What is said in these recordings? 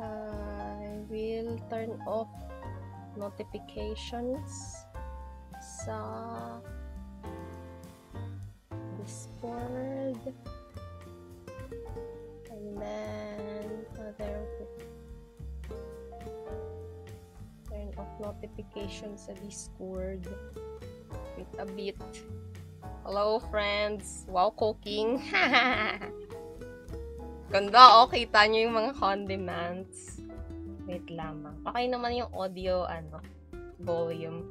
I will turn off notifications sa Discord. And then turn off notifications sa Discord. Wait a bit. Hello friends! Wow, cooking! Ganda, oh, kita nyo yung mga condiments. Wait lamang. Okay naman yung audio, volume.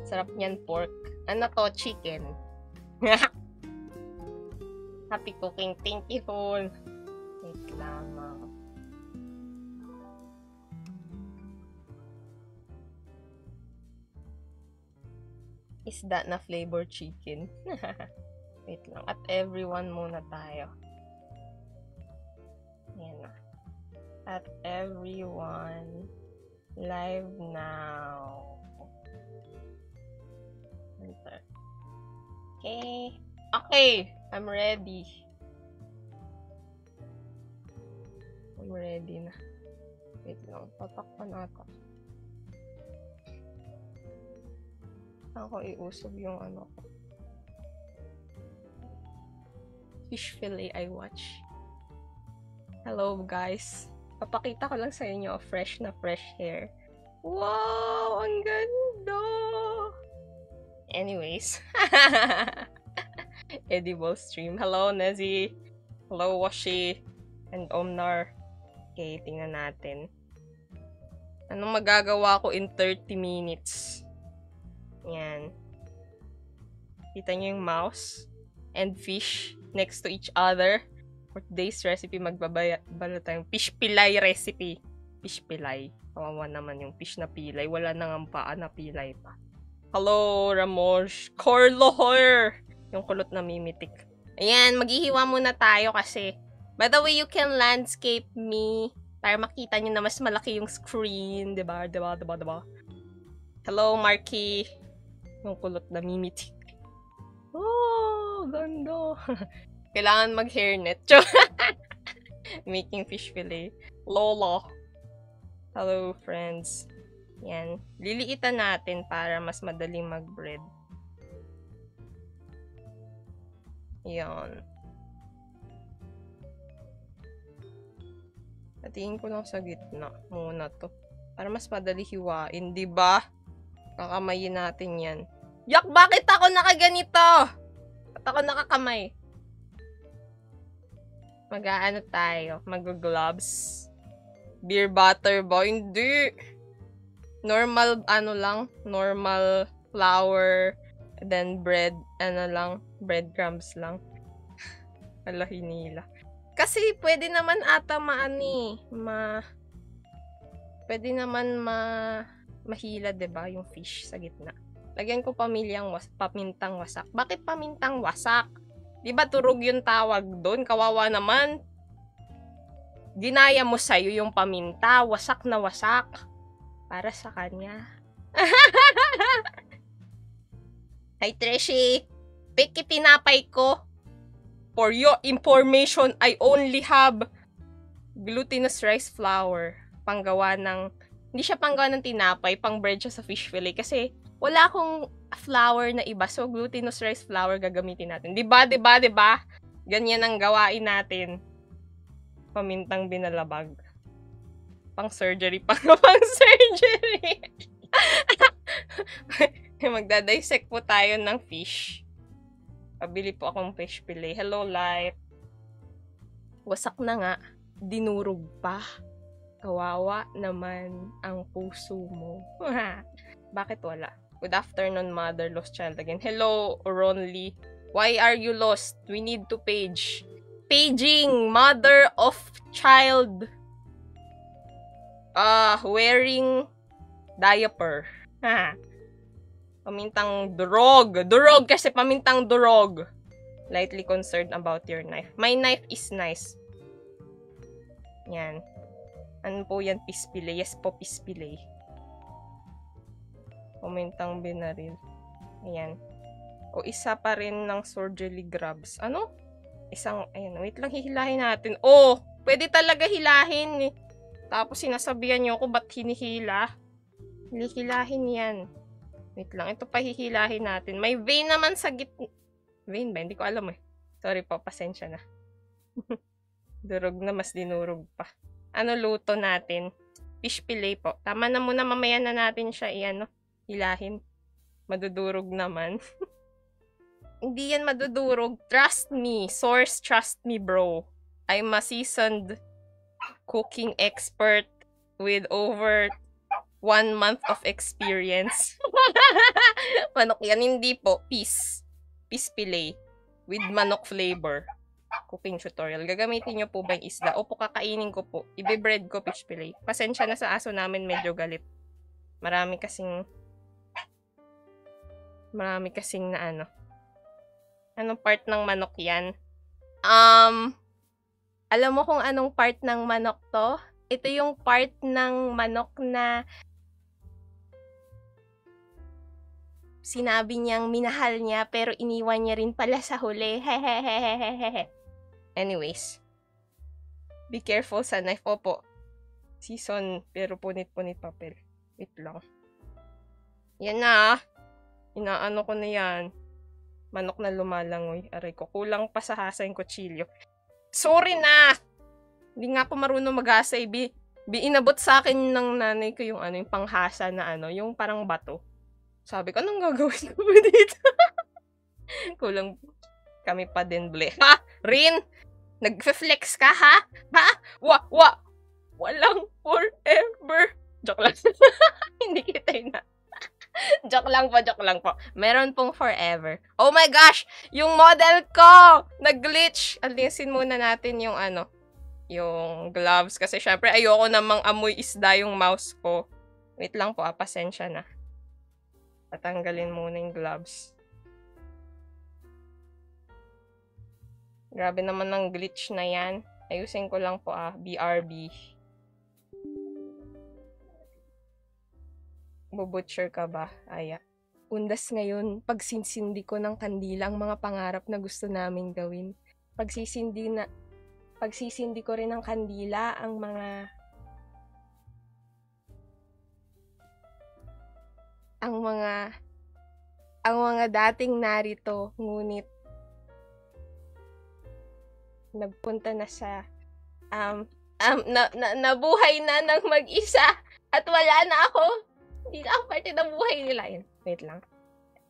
Sarap niyan, pork. Ano to? Chicken. Happy cooking. Thank you, Hon. Wait lamang. Is that na flavor chicken? Wait lang. At everyone muna tayo. Ayan na. At everyone. Live now. Enter. Okay. Okay. I'm ready. I'm ready na. Wait lang. Tatakpan ata. Ako iusog yung fish fillet I watch. Hello guys. Papakita ko lang sa inyo fresh na fresh hair. Wow! Ang ganda! Anyways. Edible stream. Hello Nezzy. Hello Washi. And Omnar. Okay, tingnan natin. Anong magagawa ko in 30 minutes? Yan. Kita nyo yung mouse and fish next to each other. For today's recipe, magbabalo tayong fish pilay recipe. Fish pilay. Kawawa naman yung fish na pilay. Wala nang paa na pilay pa. Hello, Ramosh. Corlohor! Yung kulot na mimitik. Ayan, maghihiwa muna tayo kasi. By the way, you can landscape me para makita nyo na mas malaki yung screen. Diba? Hello, Marky. Yung kulot na mimitik. Oh, ganda. Kailangan mag-hairnet. Making fish fillet. Lola. Hello, friends. Yan. Liliitan natin para mas madaling mag-bread. Yan. Patingin ko lang sa gitna muna to. Para mas madali hiwain, diba? Kakamayin natin yan. Yak, bakit ako nakaganito? Ba't ako nakakamay? Mag-aano tayo? Mag-gloves? Beer butter ba? Hindi. Normal, normal flour, then bread, breadcrumbs lang. Ala, hinila. Kasi pwede naman ata pwede naman mahila, diba? Yung fish sa gitna. Lagyan ko pamintang wasak. Bakit pamintang wasak? Diba turog yung tawag doon? Kawawa naman. Ginaya mo sa'yo yung paminta. Wasak na wasak. Para sa kanya. Hi, Treshy. Peki tinapay ko. For your information, I only have glutinous rice flour. Hindi siya panggawa ng tinapay, pang bread siya sa fish fillet. Kasi wala akong flour na iba. So, glutinous rice flour gagamitin natin. Diba? Ganyan ang gawain natin. Pamintang binalabag. Pang surgery. Pang surgery. Magdadissect po tayo ng fish. Pabili po akong fish fillet. Hello, Light. Wasak na nga. Dinurog pa. Kawawa naman ang puso mo. Bakit wala? Good afternoon, mother. Lost child again. Hello, Ronly. Why are you lost? We need to page. Paging, mother of child. Wearing diaper. Pamintang durog. Durog kasi pamintang durog. Lightly concerned about your knife. My knife is nice. Yan. Ano po yan? Pispile. Yes po, pispile. Pamintang binaril. Ayan. O isa pa rin ng surgery grabs. Ano? Ayan. Wait lang, hihilahin natin. Oh! Pwede talaga hilahin. Tapos sinasabihan niyo ako ba't hinihila? Hihilahin yan. Wait lang, ito pa hihilahin natin. May vein naman sa gitna. Vein ba? Hindi ko alam eh. Sorry po, pasensya na. Durog na, mas dinurog pa. Ano luto natin? Fish fillet po. Tama na muna, mamaya na natin siya hilahin. Madudurog naman. Hindi yan madudurog. Trust me. Source, trust me, bro. I'm a seasoned cooking expert with over 1 month of experience. Manok yan. Hindi po. Fish fillet. With manok flavor. Cooking tutorial. Gagamitin nyo po ba yung isda? Opo, kakainin ko po. Ibe-bread ko fish fillet. Pasensya na sa aso namin. Medyo galit. Marami kasing na Anong part ng manok yan? Alam mo kung anong part ng manok to? Ito yung part ng manok na sinabi niyang minahal niya pero iniwan niya rin pala sa huli. Hehehehehehe. Anyways. Be careful sa knife. Opo. Season pero punit-punit papel. Wait lang. Yan na. Inaano ko na yan. Manok na lumalangoy. Aray ko. Kulang pa sa hasa yung kutsilyo. Sorry na! Hindi nga po marunong mag-hasa. Inabot sa akin ng nanay ko yung yung panghasa na yung parang bato. Sabi ko, anong gagawin ko dito? Kulang kami pa din, ble. Ha? Rin? Nag-flex ka, ha? Ha? Walang forever. Joke lang. Hindi kita na. Joke lang po. Meron pong forever. Oh my gosh! Yung model ko! Nag-glitch! Alisin muna natin yung yung gloves. Kasi syempre ayoko namang amoy isda yung mouse ko. Wait lang po, pasensya na. Tatanggalin muna yung gloves. Grabe naman ng glitch na yan. Ayusin ko lang po BRB. Bubutcher ka ba? Aya. Undas ngayon, pagsinsindi ko ng kandila ang mga pangarap na gusto naming gawin. Pagsisindi ko rin ng kandila ang mga dating narito, ngunit nagpunta na sa nabuhay na ng mag-isa at wala na ako. Hindi na ako parte ng buhay nila. Yun. Wait lang.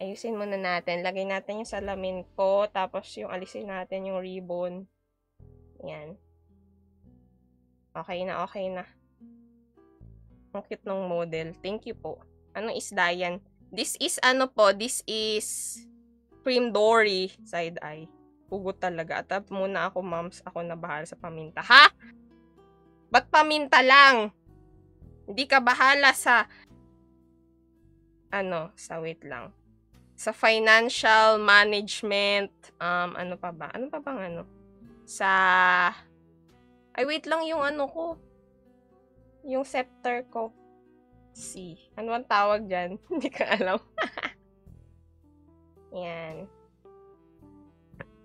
Ayusin muna natin. Lagay natin yung salamin ko. Tapos yung alisin natin yung ribbon. Yan. Okay na. Ang cute ng model. Thank you po. Anong isda yan? This is This is cream dory side eye. Pugot talaga. At muna ako, moms. Ako na bahala sa paminta. Ha? Ba't paminta lang? Hindi ka bahala sa wait lang. Sa financial management, ano pa ba? Ano pa bang wait lang yung ko. Yung scepter ko. Ano ang tawag dyan? Hindi ko alam. Yan.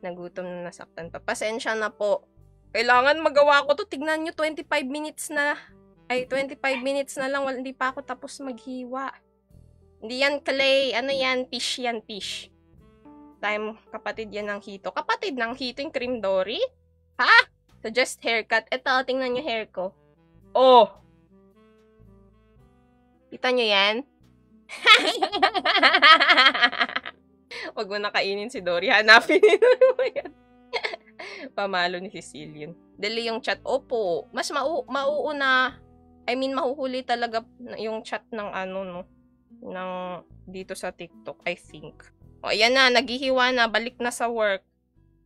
Nagutom na, nasaktan pa. Pasensya na po. Kailangan magawa ko to. Tignan nyo, 25 minutes na lang. Hindi pa ako tapos maghiwa. Hindi yan clay. Ano yan? Fish yan, fish. Kapatid yan ng hito. Kapatid ng hito yung cream dory? Ha? Suggest haircut. Ito, tingnan nyo hair ko. Oh! Kita nyo yan? Wag mo nakainin si Dory. Hanapin mo yan. Pamalo ni Cecilian. Dali yung chat. Opo. Mas mauuna. Mahuhuli talaga yung chat ng ng dito sa TikTok, I think. O, ayan na, naghihiwa na, balik na sa work.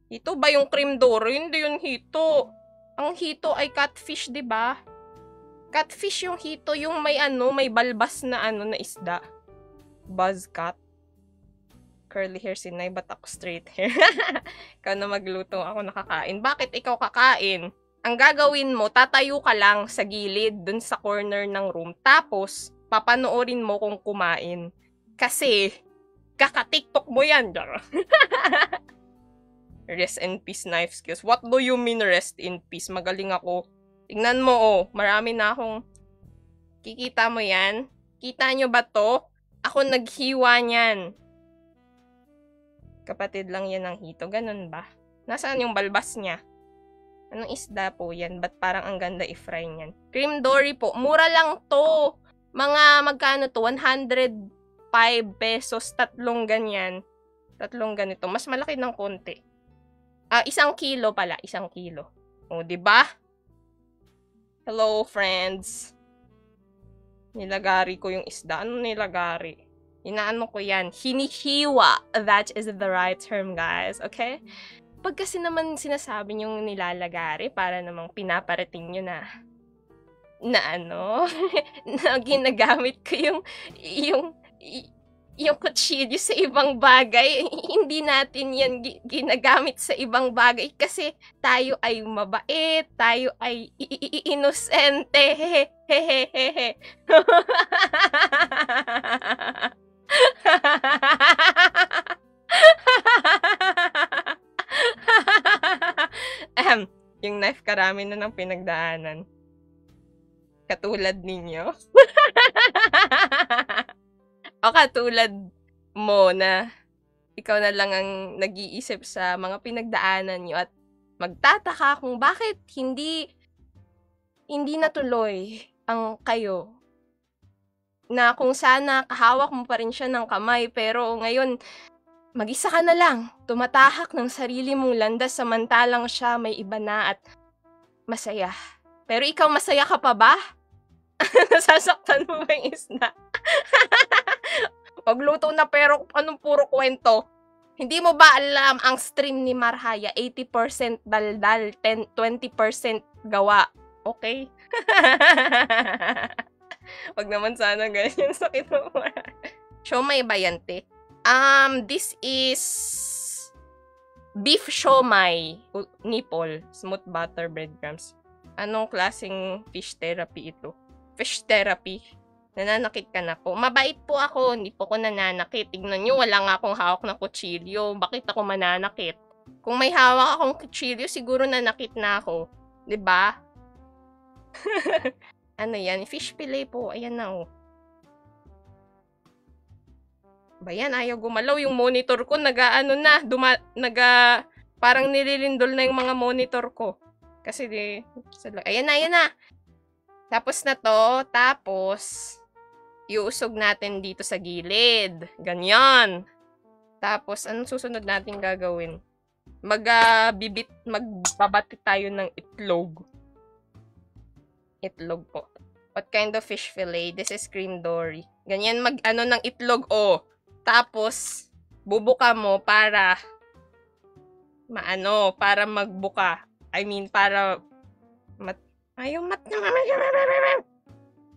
Hito ba yung cream dory? Hindi yung hito. Ang hito ay catfish, 'di ba? Catfish yung hito, yung may may balbas na na isda. Buzzcut. Curly hair si Nay, ba't ako straight hair? Ikaw na magluto, ako nakakain. Bakit ikaw kakain? Ang gagawin mo, tatayo ka lang sa gilid, dun sa corner ng room. Tapos, papanoorin mo kung kumain. Kasi, kaka-TikTok mo yan. Rest in peace, knife skills. What do you mean rest in peace? Magaling ako. Tingnan mo, oh. Marami na akong... Kikita mo yan? Kita nyo ba to? Ako naghiwa niyan. Kapatid lang yan ng hito. Ganun ba? Nasaan yung balbas niya? Anong isda po yan? Ba't parang ang ganda i-fry niyan? Cream dory po. Mura lang to. Mga magkano to? 105 pesos. Tatlong ganyan. Tatlong ganito. Mas malaki ng konti. 1 kilo pala. 1 kilo. O, diba? Hello, friends. Nilagari ko yung isda. Ano nilagari? Inaano ko yan? Hinihiwa. That is the right term, guys. Okay? Pag kasi naman sinasabi niyong nilalagari, para namang pinaparating nyo na ano, na ginagamit ko yung kutsilyo sa ibang bagay. Hindi natin yan ginagamit sa ibang bagay kasi tayo ay mabait, tayo ay inosente. Hehehehe. Yung knife karami na ng pinagdaanan. Katulad ninyo. O katulad mo na ikaw na lang ang nag-iisip sa mga pinagdaanan nyo at magtataka kung bakit hindi natuloy ang kayo. Na kung sana kahawak mo pa rin siya ng kamay pero ngayon mag-isa ka na lang, tumatahak ng sarili mong landas samantalang siya may iba na at masaya. Pero ikaw masaya ka pa ba? Nasasaktan mo ba yung isda? Pagluto na pero anong puro kwento? Hindi mo ba alam ang stream ni Marhaya? 80% daldal, 20% gawa. Okay? Wag naman sana ganyan. Sakit mo. Siomay ba yan, te? This is beef siomay. Nipple. Smooth butter breadcrumbs. Anong klaseng fish therapy ito? Fish therapy. Nananakit ka na po. Mabait po ako. Hindi po ko nananakit. Tignan nyo, wala nga akong hawak na kutsilyo. Bakit ako mananakit? Kung may hawak akong kutsilyo, siguro nanakit na ako. 'Di ba? Ano yan? Fish fillet po. Ayan na, oh. Ba yan? Ayaw gumalaw. Yung monitor ko, parang nililindol na yung mga monitor ko. Kasi ayan na. Tapos na to. Tapos, iusog natin dito sa gilid. Ganyan. Tapos, anong susunod natin gagawin? Magbabati tayo ng itlog. Itlog po. What kind of fish fillet? This is cream dory. Ganyan ng itlog, oh. Tapos, bubuka mo para magbuka. I mean, para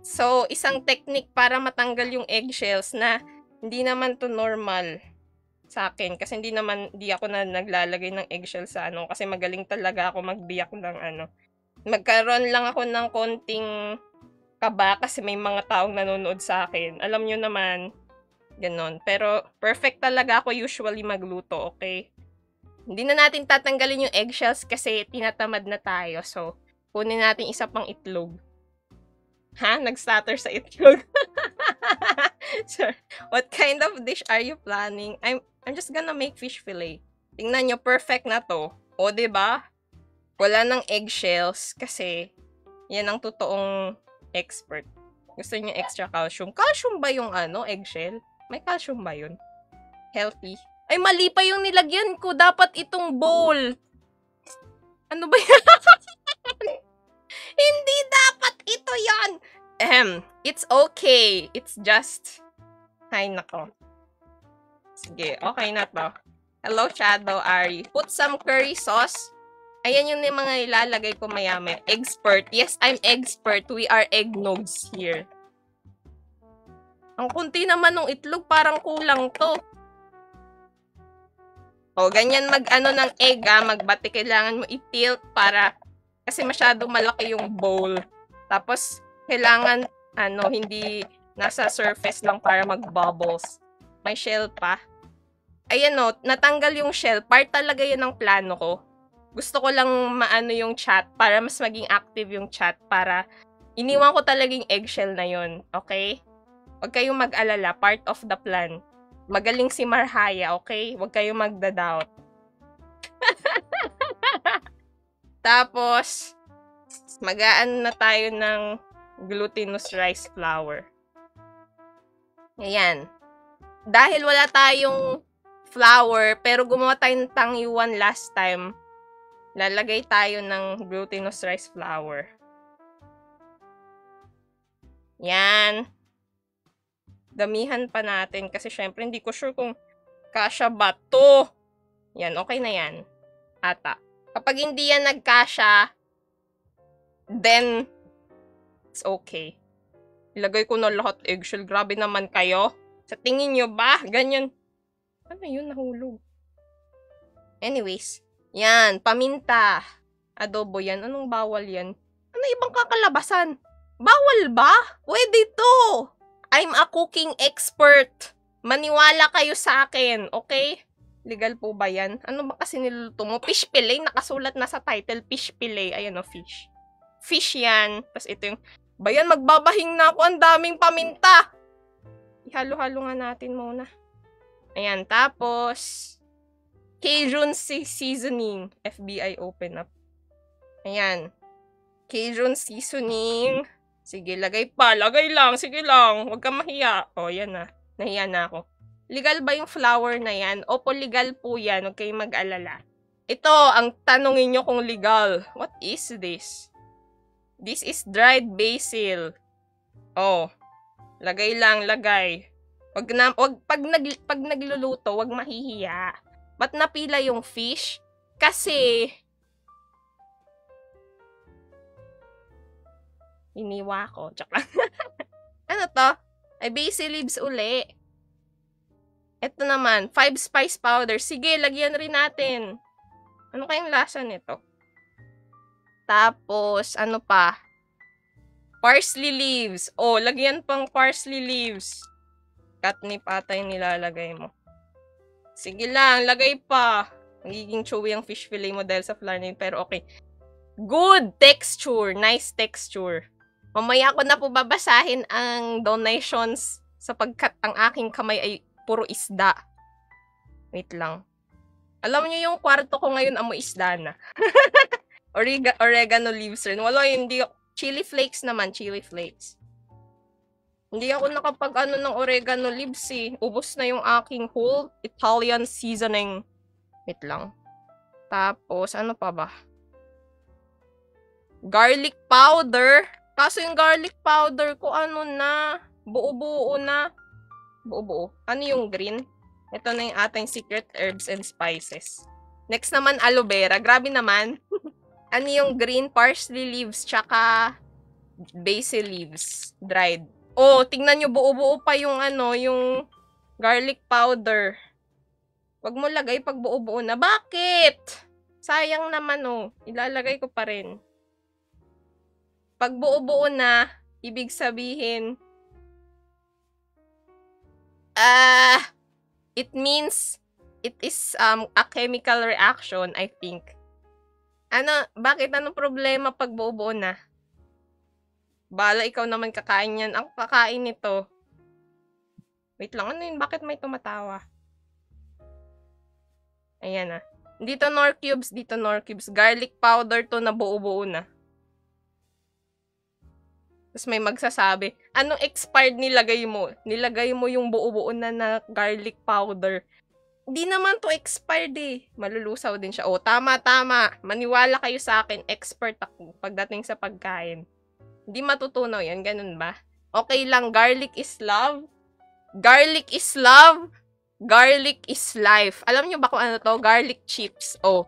So, isang technique para matanggal yung eggshells na hindi naman to normal sa akin. Kasi hindi ako na naglalagay ng eggshell sa kasi magaling talaga ako magbiyak ng Magkaroon lang ako ng konting kaba kasi may mga taong nanonood sa akin. Alam nyo naman, ganon. Pero perfect talaga ako usually magluto, okay? Hindi na natin tatanggalin yung eggshells kasi tinatamad na tayo. So, kunin natin isa pang itlog. Ha? Nag-stutter sa itlog. Sir, what kind of dish are you planning? I'm just gonna make fish fillet. Tingnan nyo, perfect na to. O, diba? Wala ng eggshells kasi yan ang totoong expert. Gusto niyo extra calcium. Calcium ba yung eggshell? May calcium ba yun? Healthy. Ay, mali pa yung nilagyan ko. Dapat itong bowl. Ano ba yan? Hindi dapat ito yan. It's okay. It's just... Ay, nako. Sige, okay na to. Hello, Shadow Ari. Put some curry sauce. Ayan yung mga ilalagay ko mayami. Expert. Yes, I'm expert. We are eggnogs here. Ang kunti naman ng itlog, parang kulang to. O, ganyan ng egg, magbati. Kailangan mo i-tilt para, kasi masyadong malaki yung bowl. Tapos, kailangan, hindi nasa surface lang para mag-bubbles. May shell pa. Ayan o, natanggal yung shell. Part talaga yan ng plano ko. Gusto ko lang maano yung chat para mas maging active yung chat para iniwan ko talagang eggshell na yon, okay? Huwag kayong mag-alala, part of the plan. Magaling si Marhaya, okay? Huwag kayong magda-doubt. Tapos, mag-aan na tayo ng glutinous rice flour. Ayan. Dahil wala tayong flour, pero gumawa tayo ng tangyuan last time, lalagay tayo ng glutinous rice flour. Yan. Damihan pa natin kasi syempre hindi ko sure kung kasya ba to. Yan, okay na yan. Ata. Kapag hindi yan nagkasya, then it's okay. Ilagay ko na lahat eggshell. Grabe naman kayo. Sa tingin nyo ba? Ganyan. Ano yun? Nahulog. Anyways. Yan. Paminta. Adobo yan. Anong bawal yan? Ano ibang kakalabasan? Bawal ba? Pwede to. I'm a cooking expert. Maniwala kayo sa akin. Okay? Legal po ba yan? Ano ba kasi niluluto mo? Fish fillet. Nakasulat na sa title. Fish fillet. Ayan o, fish. Fish yan. Tapos ito yung... Bayan, magbabahing na ako. Ang daming paminta. Ihalo-halo nga natin muna. Ayan. Tapos... Cajun seasoning. FBI open up. Ayan. Cajun seasoning. Sige, lagay pa. Lagay lang. Sige lang. Huwag kang mahiya. O, yan na. Nahiya na ako. Legal ba yung flour na yan? Opo, legal po yan. Huwag kayong mag-alala. Ito, ang tanongin nyo kung legal. What is this? This is dried basil. Oh. Lagay lang, lagay. Pag nagluluto, wag mahihiya. Ba't napila yung fish? Kasi... iniwa ko. Tsaka. Ano to? Ay, basil leaves uli. Ito naman, 5 spice powder. Sige, lagyan rin natin. Ano kayang lasa nito? Tapos, ano pa? Parsley leaves. Oh, lagyan pang parsley leaves. Catnip ata yung nilalagay mo. Sige lang, lagay pa. Magiging chewy ang fish fillet mo dahil sa flour na yun. Pero okay. Good texture. Nice texture. Mamaya ko na po babasahin ang donations sapagkat ang aking kamay ay puro isda. Wait lang. Alam niyo yung kwarto ko ngayon amoy isda na. Oregano leaves rin. Wala, hindi. Chili flakes naman. Chili flakes. Hindi ako nakapag-ano ng oregano leaves eh. Ubos na yung aking whole Italian seasoning. Wait lang. Tapos, ano pa ba? Garlic powder. Kaso yung garlic powder ko, ano na? Buo-buo na. Buo-buo. Ano yung green? Ito na yung ating secret herbs and spices. Next naman, aloe vera. Grabe naman. Ano yung green parsley leaves tsaka basil leaves. Dried. Oh, tingnan nyo, buo-buo pa yung ano, yung garlic powder. Wag mo lagay pag buo-buo na. Bakit? Sayang naman oh. Ilalagay ko pa rin. Pag buo-buo na, ibig sabihin, it means it is a chemical reaction, I think. Ano, bakit? Anong problema pag buo-buo na? Bala, ikaw naman kakain yan. Ang kakain nito. Wait lang, ano yun? Bakit may tumatawa? Ayan na. Dito nor cubes, dito nor cubes. Garlic powder to na buo-buo na. Tapos may magsasabi, anong expired nilagay mo? Nilagay mo yung buo-buo na garlic powder. Hindi naman to expired eh. Malulusaw din siya. Oh, tama. Maniwala kayo sa akin. Expert ako pagdating sa pagkain. Hindi matutunaw yan. Ganun ba? Okay lang. Garlic is love. Garlic is love. Garlic is life. Alam nyo ba kung ano to? Garlic chips. Oh.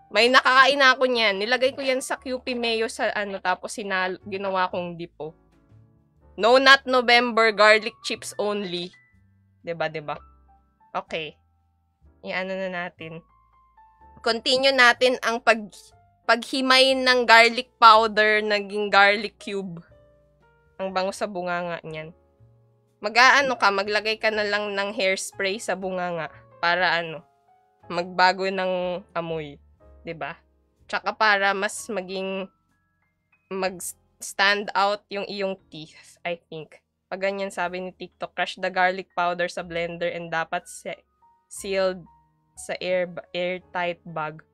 May nakakain na ako niyan. Nilagay ko yan sa QP Mayo sa ano. Tapos ginawa kong dipo. No, not November. Garlic chips only. Diba? Okay. Iano na natin. Continue natin ang paghimay ng garlic powder, naging garlic cube. Ang bango sa bunganga niyan. Mag-aano ka, maglagay ka na lang ng hairspray sa bunganga para ano, magbago ng amoy. 'Di ba? Tsaka para mas maging mag-stand out yung iyong teeth, I think. Pag ganyan sabi ni TikTok, crush the garlic powder sa blender and dapat sealed sa airtight bag.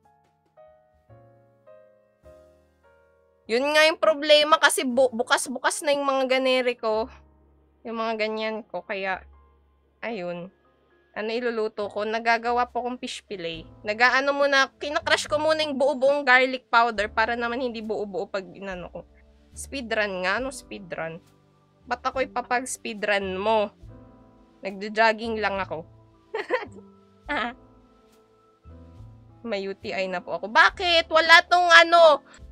Yun nga yung problema kasi bukas-bukas na yung mga ganere ko. Yung mga ganyan ko. Kaya, ayun. Ano iluluto ko? Nagagawa po akong fish fillet. Kinakrush ko muna yung buo-buong garlic powder para naman hindi buo-buo pag inano ko. Speedrun nga? Ano speedrun? Ba't ako ipapag-speedrun mo? Nagja-jogging lang ako. May UTI na po ako. Bakit? Wala tong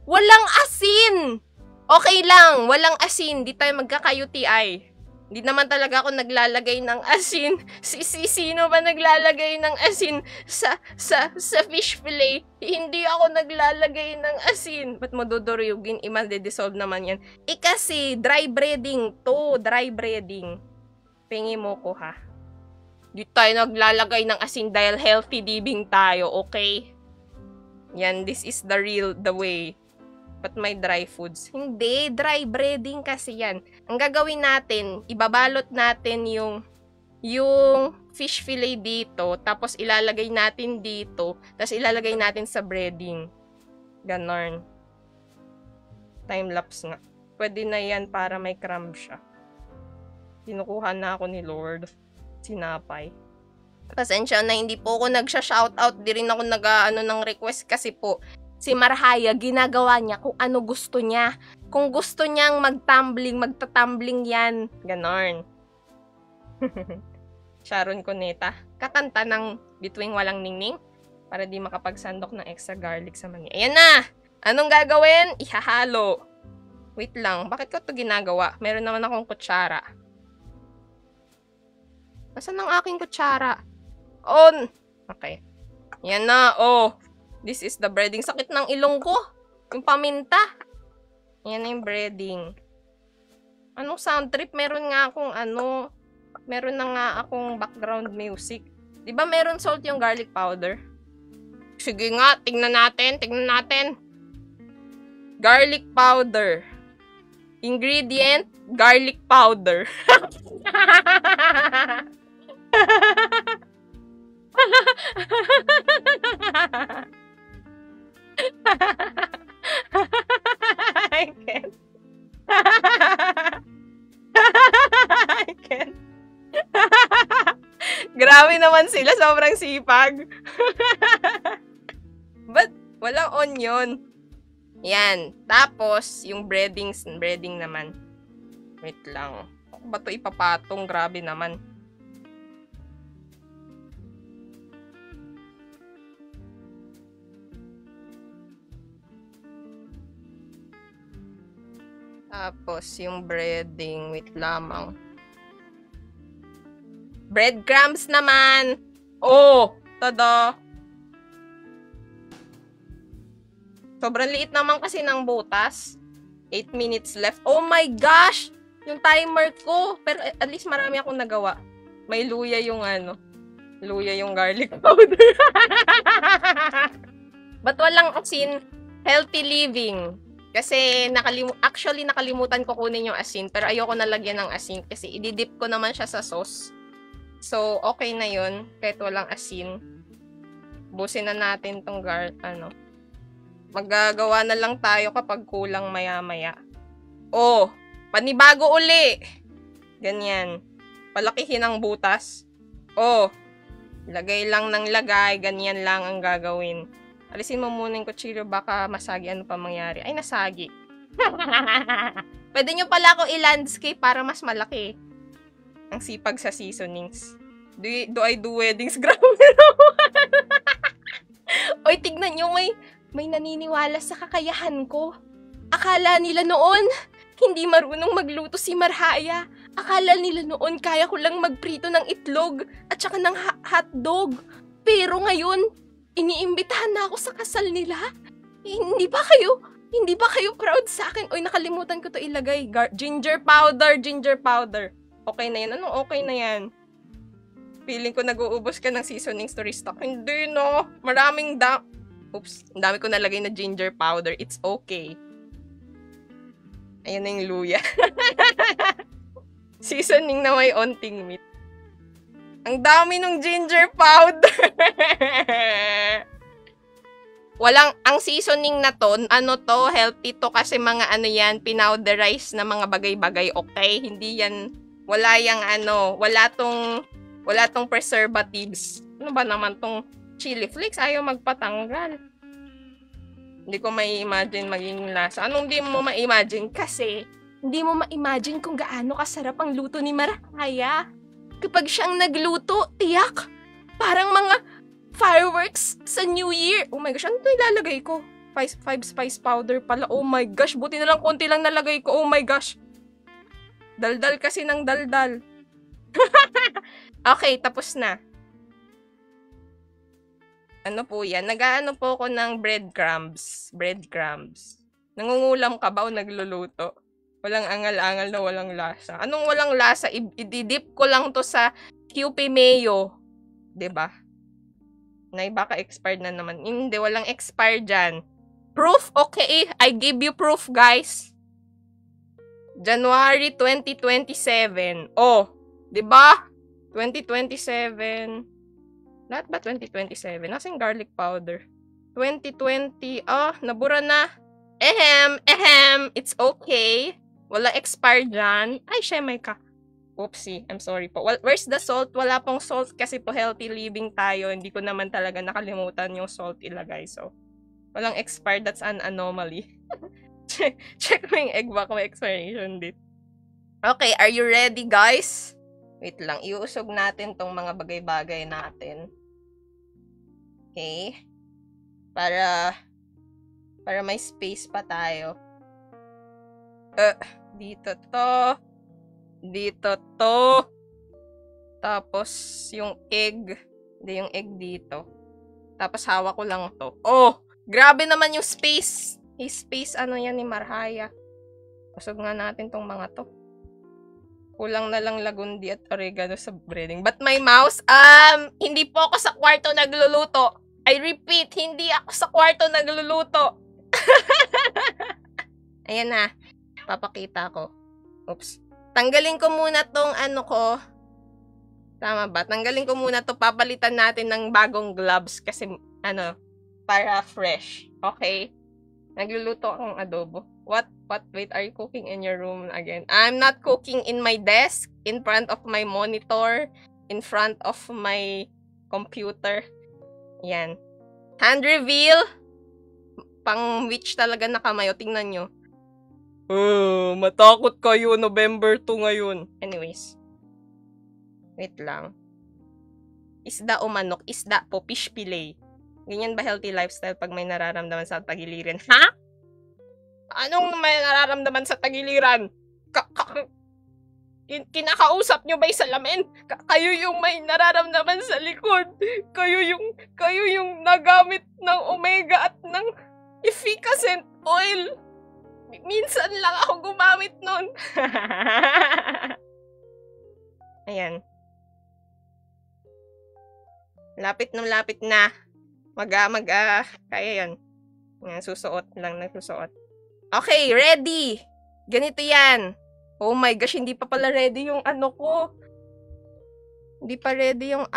walang asin! Okay lang, walang asin. Di tayo magkaka-UTI. Hindi naman talaga ako naglalagay ng asin. Sino ba naglalagay ng asin sa fish fillet? Hindi ako naglalagay ng asin. Ba't mo dudurugin? Ima-dissolve naman yan. Kasi dry breading to. Dry breading. Pingi mo ko ha. Di tayo naglalagay ng asin dahil healthy living tayo, okay? Yan, this is the way. But may dry foods. Hindi, dry breading kasi yan. Ang gagawin natin, ibabalot natin yung fish fillet dito, tapos ilalagay natin dito, tapos ilalagay natin sa breading. Ganon. Time-lapse nga. Pwede na yan para may crumb siya. Kinukuha na ako ni Lord. Sinapay. Pasensya na, hindi po ako nagsha-shoutout. Di rin ako ng request kasi po, si Marhaya, ginagawa niya kung ano gusto niya. Kung gusto niyang mag-tumbling, magta-tumbling yan. Ganon. Sharon Cuneta. Kakanta ng Bituing Walang Ningning para di makapagsandok ng extra garlic sa mani. Ayan na! Anong gagawin? Ihahalo. Wait lang, bakit ko ito ginagawa? Meron naman akong kutsara. Nasaan ang aking kutsara? On! Okay. Yan na, oh. This is the breading. Sakit ng ilong ko. Yung paminta. Yan na yung breading. Anong sound trip? Meron nga akong meron na nga akong background music. Diba meron salt yung garlic powder? Sige nga, tingnan natin. Garlic powder. Ingredient, garlic powder. I can't. I can't. Grabe naman sila, sobrang sipag. But walang onion. Yan. Tapos, yung breading naman. Wait lang. Ako ba ito ipapatong? Grabe naman. Tapos, yung breading. Wait lamang. Breadcrumbs naman. Oh! Tada! Sobrang liit naman kasi ng butas. 8 minutes left. Oh my gosh! Yung timer ko. Pero at least marami akong nagawa. May luya yung luya yung garlic powder. Ba't walang asin? Healthy living. Kasi nakalimutan ko kunin yung asin. Pero ayoko nalagyan ng asin kasi ididip ko naman siya sa sauce. So, okay na yun. Kahit walang asin. Busin na natin tong Maggagawa na lang tayo kapag kulang maya-maya. Oh, panibago uli. Ganyan. Palakihin ang butas. Oh, lagay lang ng lagay. Ganyan lang ang gagawin. Alisin mo muna yung kutsilyo, baka masagi ano pa mangyari. Ay, nasagi. Pwede nyo pala ako i-landscape para mas malaki. Ang sipag sa seasonings. Do I do weddings? Grabe naman. Oy, tignan nyo, may naniniwala sa kakayahan ko. Akala nila noon, hindi marunong magluto si Marhaya. Akala nila noon, kaya ko lang magprito ng itlog at saka ng hotdog. Pero ngayon, iniimbitahan na ako sa kasal nila. Hindi ba kayo proud sa akin? Oy, nakalimutan ko to ilagay. Ginger powder. Okay na yan. Anong okay na yan? Feeling ko nag-uubos ka ng seasonings to restock. Hindi no. Oops, ang dami ko nalagay na ginger powder. It's okay. Ayan na yung luya. Seasoning na may onting meat. Ang dami ng ginger powder. Ang seasoning na to, healthy to kasi mga yan, pinowderize na mga bagay-bagay, okay? Hindi yan, wala tong preservatives. Ano ba naman tong chili flakes? Ayaw magpatanggal. Hindi ko mai-imagine maging lasa. Anong di mo ma-imagine? Kasi, hindi mo ma-imagine kung gaano kasarap ang luto ni Marhaya. Kapag siyang nagluto, tiyak, parang mga fireworks sa New Year. Oh my gosh, ano ito ilalagay ko? 5 spice powder pala. Oh my gosh, buti na lang konti lang nalagay ko. Oh my gosh. Daldal kasi ng daldal. Okay, tapos na. Ano po yan? Nag-aano po ako ng breadcrumbs. Nangungulam ka ba o nagluluto? Walang angal-angal na walang lasa. Anong walang lasa? I-dip ko lang to sa QP Mayo. 'Di ba? Nay, baka expired na naman. Hindi, walang expired dyan. Proof? Okay, I give you proof, guys. January 2027. Oh, 'di ba? 2027. Lahat ba 2027? Nasaan garlic powder? 2020. Nabura na. It's okay. Wala expired dyan. Ay, syemay ka. Oopsie, I'm sorry po. Well, where's the salt? Wala pong salt kasi po healthy living tayo. Hindi ko naman talaga nakalimutan yung salt ilagay. So, walang expired. That's an anomaly. check mo yung egg baka may expiration date. Okay, are you ready, guys? Wait lang. Iusog natin tong mga bagay-bagay natin. Okay. Para may space pa tayo. Dito to. Tapos, yung egg. Hindi, yung egg dito. Tapos, hawak ko lang to. Oh! Grabe naman yung space. Space, yan ni Marhaya. Usog nga natin tong mga to. Kulang na lang lagundi at oregano sa breading. But my mouse, hindi po ako sa kwarto nagluluto. I repeat, hindi ako sa kwarto nagluluto. Ayan na. Papakita ko. Oops. Tanggalin ko muna tong ko. Tama ba? Tanggalin ko muna to. Papalitan natin ng bagong gloves kasi para fresh. Okay? Nagluluto akong adobo. What? Wait, are you cooking in your room again? I'm not cooking in my desk, in front of my monitor, in front of my computer. Yan. Hand reveal. Pang witch talaga na kamay. O, tingnan nyo. Matakot kayo. November 2 ngayon. Anyways. Wait lang. Isda o manok? Isda po. Fish fillet. Ganyan ba healthy lifestyle pag may nararamdaman sa tagiliran? Ha? Anong may nararamdaman sa tagiliran? Kinakausap nyo ba yung salamin? Kayo yung may nararamdaman sa likod. Kayo yung nagamit ng omega at ng efficacent oil. Minsan lang ako gumamit nun. Ayan. Lapit na. Kaya yan. Ayan, susuot lang. Okay, ready. Ganito yan. Oh my gosh, hindi pa pala ready yung ko. Hindi pa ready yung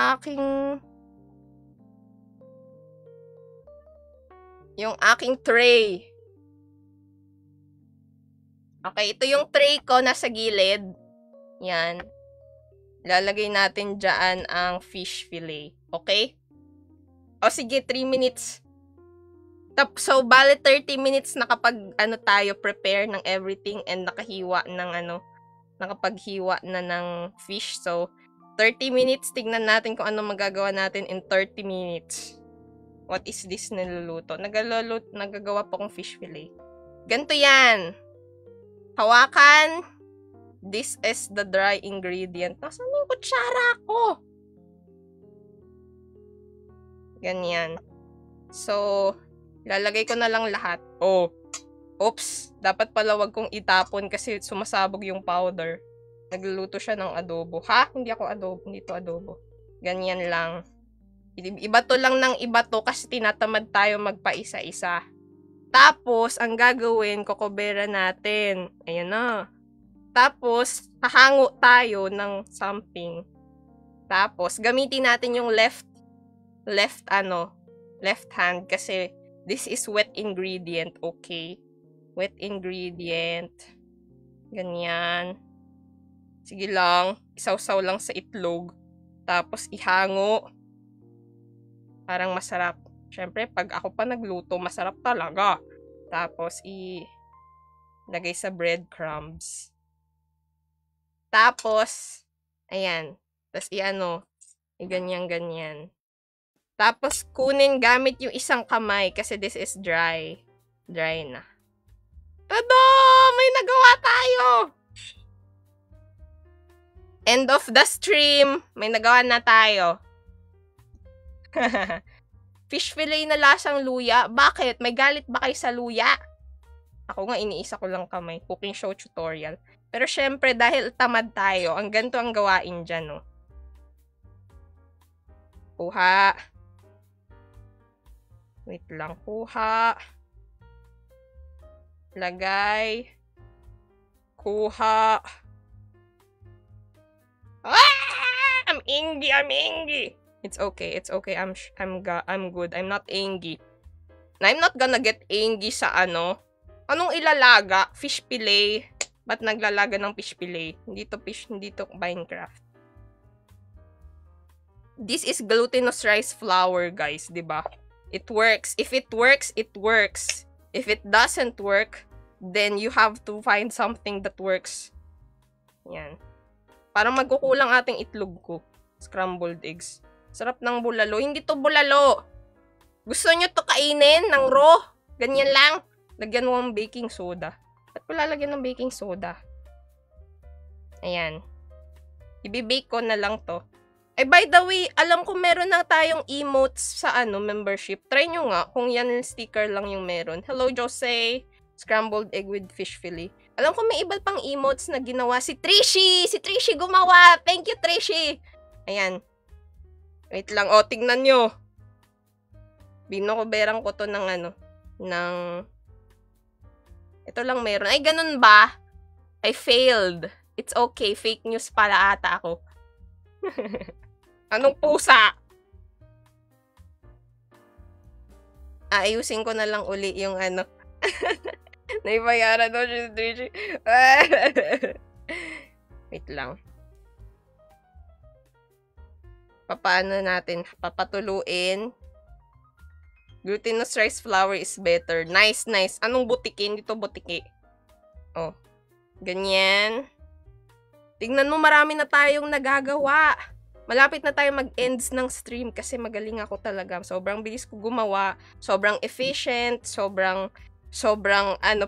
aking tray. Okay, ito yung tray ko nasa gilid. Yan. Lalagay natin dyan ang fish fillet. Okay? O sige, 3 minutes. So, bale 30 minutes nakapag tayo prepare ng everything and nakapaghiwa na ng fish. So, 30 minutes, tignan natin kung ano magagawa natin in 30 minutes. What is this niluluto? Nagagawa po kong fish fillet. Ganito yan. Hawakan. This is the dry ingredient. Nasaan yung kutsara ko? Ganyan. So, lalagay ko na lang lahat. Oh. Oops. Dapat pala wag kong itapon kasi sumasabog yung powder. Nagluluto siya ng adobo. Ha? Hindi to adobo. Ganyan lang. Ibato lang ng ibato kasi tinatamad tayo magpaisa-isa. Tapos, ang gagawin, kokobera natin. Ayan na. Tapos, hahango tayo ng something. Tapos, gamitin natin yung left hand kasi this is wet ingredient, okay? Wet ingredient. Ganyan. Sige lang, isawsaw lang sa itlog. Tapos, ihango. Parang masarap. Siyempre, pag ako pa nagluto, masarap talaga. Tapos, lagay sa breadcrumbs. Tapos, ayan. Tapos, ganyan. Tapos, kunin gamit yung isang kamay kasi this is dry. Dry na. Tada! May nagawa tayo! End of the stream. May nagawa na tayo. Fish fillet na lasang luya. Bakit? May galit ba kayo sa luya? Ako nga, iniisa ko lang kamay. Cooking show tutorial. Pero syempre, dahil tamad tayo, ang ganito ang gawain dyan, no? Kuha. Wait lang, kuha. Lagay. Kuha. Ah! I'm angry. It's okay. I'm good. I'm not angry. I'm not gonna get angry sa Anong ilalaga? Fish fillet. Ba't naglalaga ng fish fillet? Hindi to Minecraft. This is glutinous rice flour, guys, 'di ba? It works. If it works, it works. If it doesn't work, then you have to find something that works. Yan. Parang magkukulang ating itlog ko. Scrambled eggs. Sarap ng bulalo. Hindi to bulalo. Gusto nyo to kainin ng raw? Ganyan lang. Lagyan mo ng baking soda. Ba't ko lalagyan ng baking soda? Ayan. Ibibake ko na lang to. Eh, by the way, alam ko meron na tayong emotes sa membership. Try nyo nga kung yan sticker lang yung meron. Hello, Jose. Scrambled egg with fish fillet. Alam ko may iba pang emotes na ginawa si Trishi. Si Trishi gumawa. Thank you, Trishi. Ayan. Wait lang. O, tignan nyo. Binokoberang ko to ng ito lang meron. Ay, ganun ba? I failed. It's okay. Fake news pala ata ako. Anong pusa? Ayusin ko na lang uli yung Naibayaran daw si Trishi. Wait lang. Paano natin papatuluin? Glutinous rice flour is better. Nice. Anong butiki? Hindi to butiki. Oh. Ganyan. Tingnan mo, marami na tayong nagagawa. Malapit na tayo mag-ends ng stream kasi magaling ako talaga. Sobrang bilis ko gumawa. Sobrang efficient. Sobrang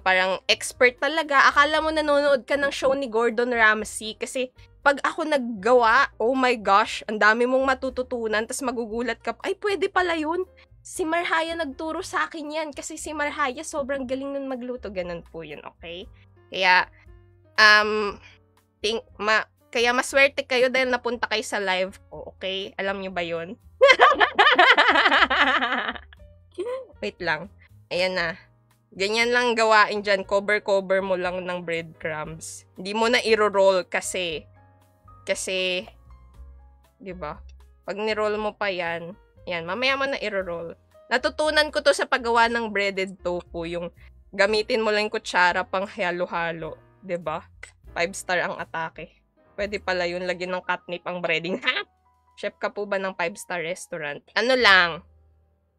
parang expert talaga. Akala mo nanonood ka ng show ni Gordon Ramsay kasi pag ako naggawa, oh my gosh, ang dami mong matututunan, tas magugulat ka, ay pwede pala yun. Si Marhaya nagturo sa akin yan kasi si Marhaya sobrang galing nun magluto. Ganun po yun, okay? Kaya, kaya maswerte kayo dahil napunta kayo sa live ko, okay? Alam nyo ba yun? Wait lang. Ayan na. Ganyan lang gawain dyan. Cover mo lang ng breadcrumbs. Hindi mo na i-roll kasi, di ba? Pag ni-roll mo pa yan, mamaya mo na i-roll. Natutunan ko to sa paggawa ng breaded tofu, yung gamitin mo lang yung kutsara pang halo-halo, di ba? 5-star ang atake. Pwede pala yun, lagyan ng catnip ang breading. Ha? Chef ka po ba ng 5-star restaurant? Ano lang?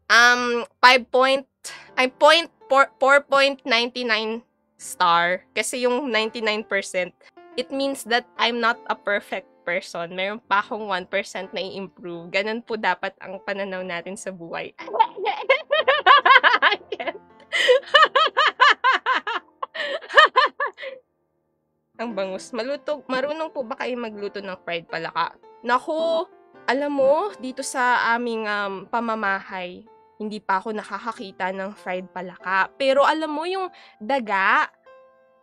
4.99 star. Kasi yung 99%, it means that I'm not a perfect person. Meron pa akong 1% na i-improve. Ganun po dapat ang pananaw natin sa buhay. Ang bangus. Marunong po ba kayo magluto ng fried palaka? Naku, alam mo, dito sa aming pamamahay, hindi pa ako nakakakita ng fried palaka. Pero alam mo, yung daga,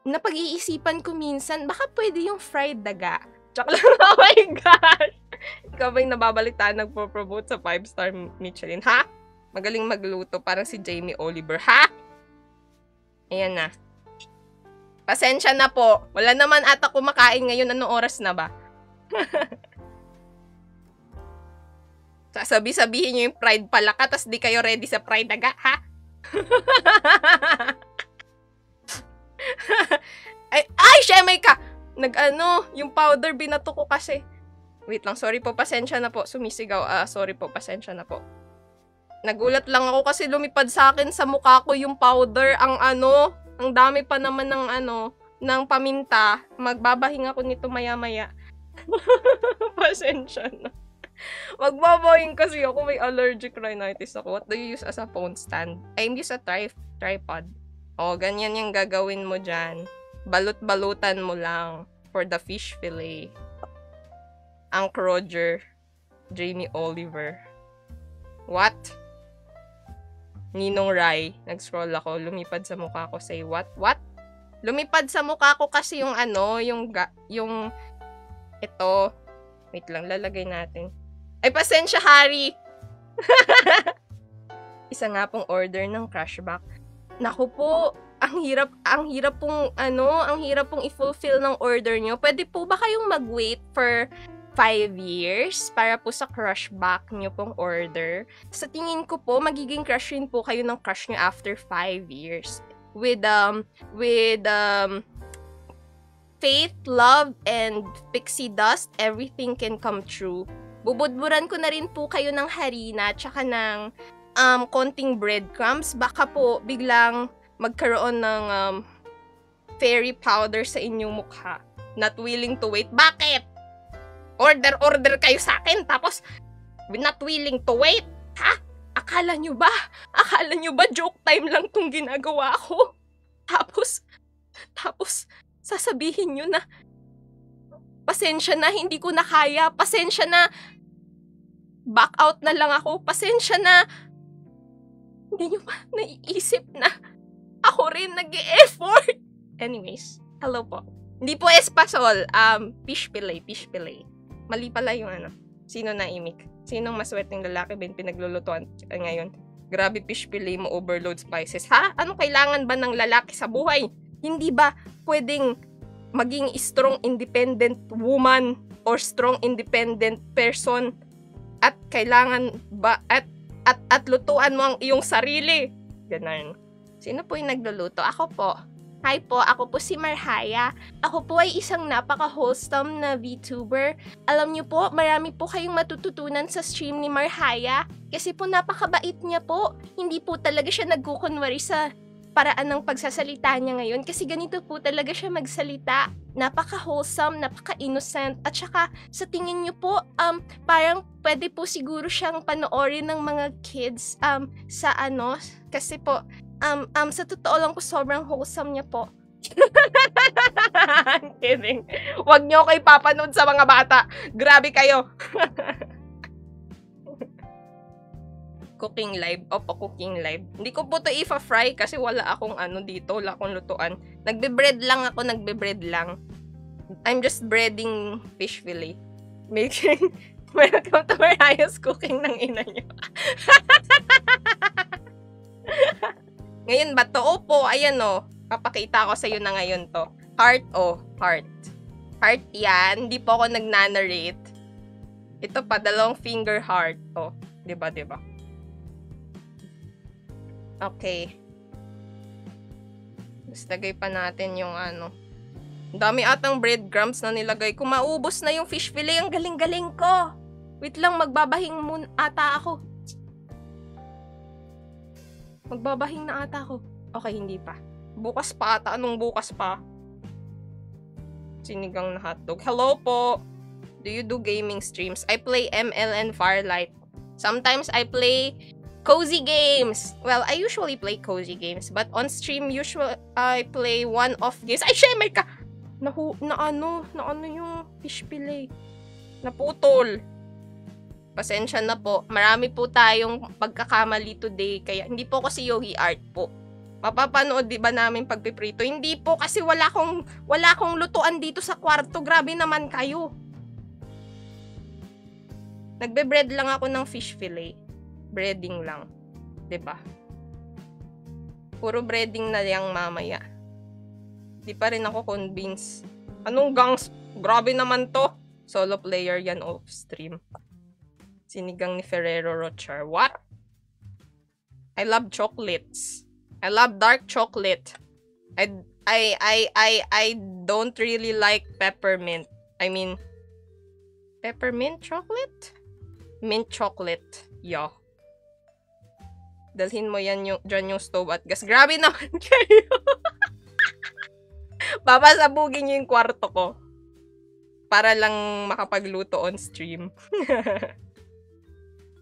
napag-iisipan ko minsan, baka pwede yung fried daga. Tsaka lang, oh my gosh! Ikaw ba yung nababalitaan nagpo-promote sa 5-star Michelin? Ha? Magaling magluto, parang si Jamie Oliver. Ha? Ayan na. Pasensya na po. Wala naman ata kumakain ngayon. Anong oras na ba? Sasabi-sabihin nyo yung pride pala ka, tas di kayo ready sa pride aga, ha? ay, syemay ka! Yung powder, binato ko kasi. Wait lang, sorry po, pasensya na po. Sumisigaw, sorry po, pasensya na po. Nagulat lang ako kasi lumipad sa akin sa mukha ko yung powder, ang dami pa naman ng paminta. Magbabahinga ako nito maya-maya. Pasensya na. Magbabahin kasi ako, may allergic rhinitis ako. What do you use as a phone stand? I use a tripod. O, ganyan yung gagawin mo dyan. Balut-balutan mo lang for the fish fillet. Ang Roger, Jamie Oliver. What? Ninong Rai. Nag-scroll ako. Lumipad sa mukha ko. Say what? What? Lumipad sa mukha ko kasi yung ito. Wait lang, lalagay natin. Ay, pasensya, Harry! Isa nga pong order ng cashback. Naku po, ang hirap pong i-fulfill ng order nyo. Pwede po ba kayong mag-wait for 5 years para po sa cashback nyo pong order? Sa tingin ko po, magiging crush rin po kayo ng crush nyo after 5 years. With faith, love, and pixie dust, everything can come true. Bubudburan ko na rin po kayo ng harina tsaka ng konting breadcrumbs. Baka po biglang magkaroon ng fairy powder sa inyong mukha. Not willing to wait. Bakit? Order kayo sa akin tapos not willing to wait? Ha? Akala nyo ba joke time lang tong ginagawa ko? Tapos sasabihin nyo na pasensya na, hindi ko na kaya. Pasensya na, back out na lang ako. Pasensya na, hindi nyo ba naiisip na ako rin nag-e-effort? Anyways, hello po. Hindi po espasol, fish fillet. Mali pala yung sino naimik? Sinong maswerteng lalaki ba yung pinaglulutuan ngayon? Grabe fish fillet mo, overload spices. Ha? Anong kailangan ba ng lalaki sa buhay? Hindi ba pwedeng maging strong independent woman or strong independent person at kailangan ba at lutuan mo ang iyong sarili? Ganun. Sino po yung nagluluto? Ako po. Hi po, ako po si Marhaya. Ako po ay isang napaka-wholesome na VTuber. Alam niyo po, marami po kayong matututunan sa stream ni Marhaya. Kasi po napakabait niya po. Hindi po talaga siya nagkukunwari sa paraan ng pagsasalita niya ngayon. Kasi ganito po talaga siya magsalita. Napaka-wholesome, napaka-innocent. At saka, sa tingin niyo po, parang pwede po siguro siyang panoorin ng mga kids kasi po, sa totoo lang po, sobrang wholesome niya po. Kidding. Huwag niyo kayo papanood sa mga bata. Grabe kayo. Cooking live. Opo, cooking live. Hindi ko po ito ifa-fry kasi wala akong dito. Wala akong lutuan. Nagbe-bread lang. I'm just breading fish fillet. Welcome to Mariah's cooking ng ina niyo. Ngayon ba to? Opo, ayan o. Papakita ko sa'yo na ngayon to. Heart heart. Heart yan. Hindi po ako nag-narrate. Ito pa, 2 finger heart. O, diba? Okay. Tapos lagay pa natin yung dami atang breadcrumbs na nilagay ko. Maubos na yung fish fillet. Ang galing-galing ko. Wait lang, magbabahing muna ata ako. Magbabahing na ata ako. Okay, hindi pa. Bukas pa ata. Anong bukas pa? Sinigang na hotdog. Hello po! Do you do gaming streams? I play ML and Firelight. Sometimes I play cozy games. Well, I usually play cozy games. But on stream, usually I play one-off games. Ay, shemay ka! Na yung fish fillet. Naputol. Pasensya na po. Marami po tayong pagkakamali today. Kaya hindi po kasi Yogi Art po. Mapapanood di ba namin pagpiprito? Hindi po kasi wala akong lutuan dito sa kwarto. Grabe naman kayo. Nagbe-bread lang ako ng fish fillet. Breading lang. 'Di ba? Puro breading na yang mamaya. Di pa rin ako convinced. Anong gangs? Grabe naman to. Solo player yan off stream. Sinigang ni Ferrero Rocher. What? I love chocolates. I love dark chocolate. I don't really like peppermint. I mean, peppermint chocolate? Mint chocolate. Yeah. Dalhin mo yan dyan yung stove at gas. Grabe naman kayo. Papasabugin nyo yung kwarto ko. Para lang makapagluto on stream.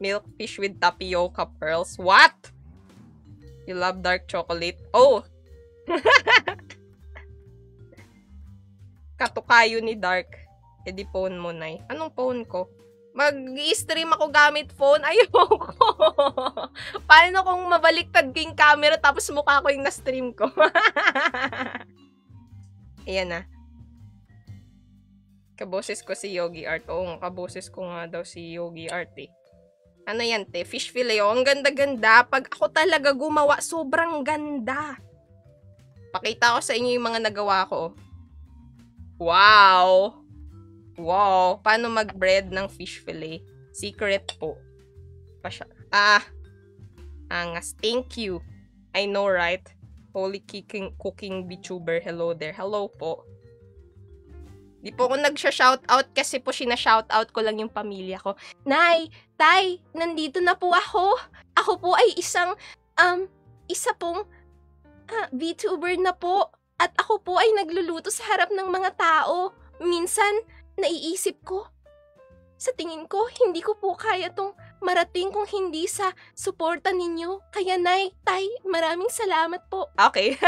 Milk fish with tapioca pearls. What? You love dark chocolate? Oh! Katukayo ni Dark. E di phone mo, Nay. Anong phone ko? Mag-i-stream ako gamit phone? Ayoko! Paano kung mabaliktad ko yung camera tapos mukha ko yung na-stream ko? Ayan na. Kaboses ko si Yogi Art. Oo, kaboses ko nga daw si Yogi Art eh. Ano yan, te? Fish fillet. Oh, ang ganda-ganda. Pag ako talaga gumawa, sobrang ganda. Pakita ko sa inyo yung mga nagawa ko. Wow! Wow! Paano mag-bread ng fish fillet? Secret po. Angas. Thank you. I know, right? Holy cooking VTuber. Hello there. Hello po. Di po ako nagsha-shoutout kasi po sina-shoutout ko lang yung pamilya ko. Nay, Tay, nandito na po ako. Ako po ay isa pong VTuber na po. At ako po ay nagluluto sa harap ng mga tao. Minsan, naiisip ko, sa tingin ko, hindi ko po kaya tong marating kung hindi sa suporta ninyo. Kaya Nay, Tay, maraming salamat po. Okay.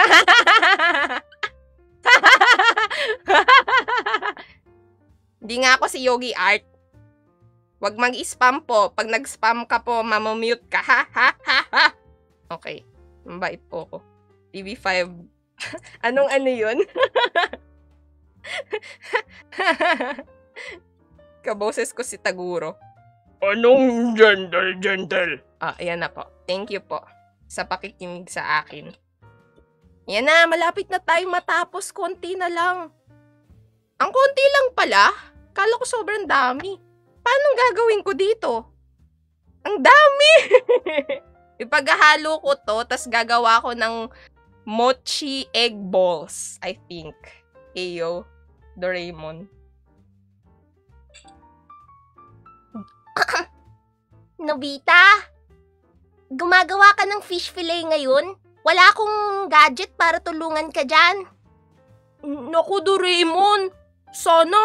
Di nga ako si Yogi Art. Wag mag-spam po. Pag nag-spam ka po, mamamute ka. Ha? Okay. Mabait po ako. TV5. Anong ano yun? Kaboses ko si Taguro. Anong gentle? Ayan na po. Thank you po sa pakikinig sa akin. Yan na, malapit na tayo matapos. Konti na lang. Ang konti lang pala. Kala ko sobrang dami. Paano gagawin ko dito? Ang dami! Ipaghahalo ko to, tas gagawa ko ng mochi egg balls, I think. Ayo, Doraemon. Nobita, gumagawa ka ng fish fillet ngayon? Wala akong gadget para tulungan ka dyan. Naku, Doraemon. Sana,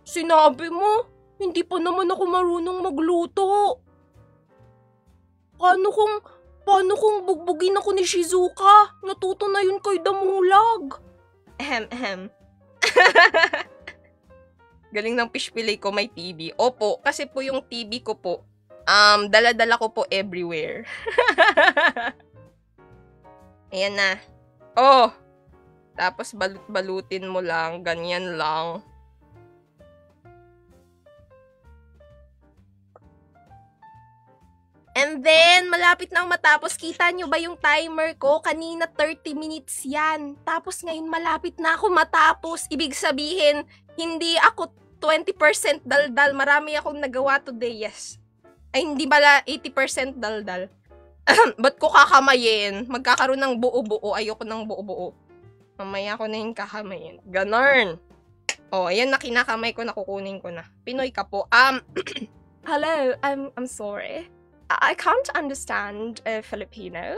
sinabi mo, hindi pa naman ako marunong magluto. Paano kung bugbugin ako ni Shizuka? Natuto na yun kay Damulag. Galing ng fish fillet ko, may TV. Opo, kasi po yung TV ko po, dala-dala ko po everywhere. Ayan na. Oh! Tapos balut-balutin mo lang, ganyan lang. And then, malapit na matapos. Kita nyo ba yung timer ko? Kanina 30 minutes yan. Tapos ngayon malapit na ako matapos. Ibig sabihin, hindi ako 20% daldal. Marami akong nagawa today, yes. Ay, hindi pala 80% daldal. Ba't ko kakamayin? Magkakaroon ng buo-buo. Ayoko ng buo-buo. Mamaya ko na yung kakamayin. Ganarn! Oh, ayan na kinakamay ko, nakukunin ko na. Pinoy ka po. Hello, I'm sorry. I can't understand Filipino.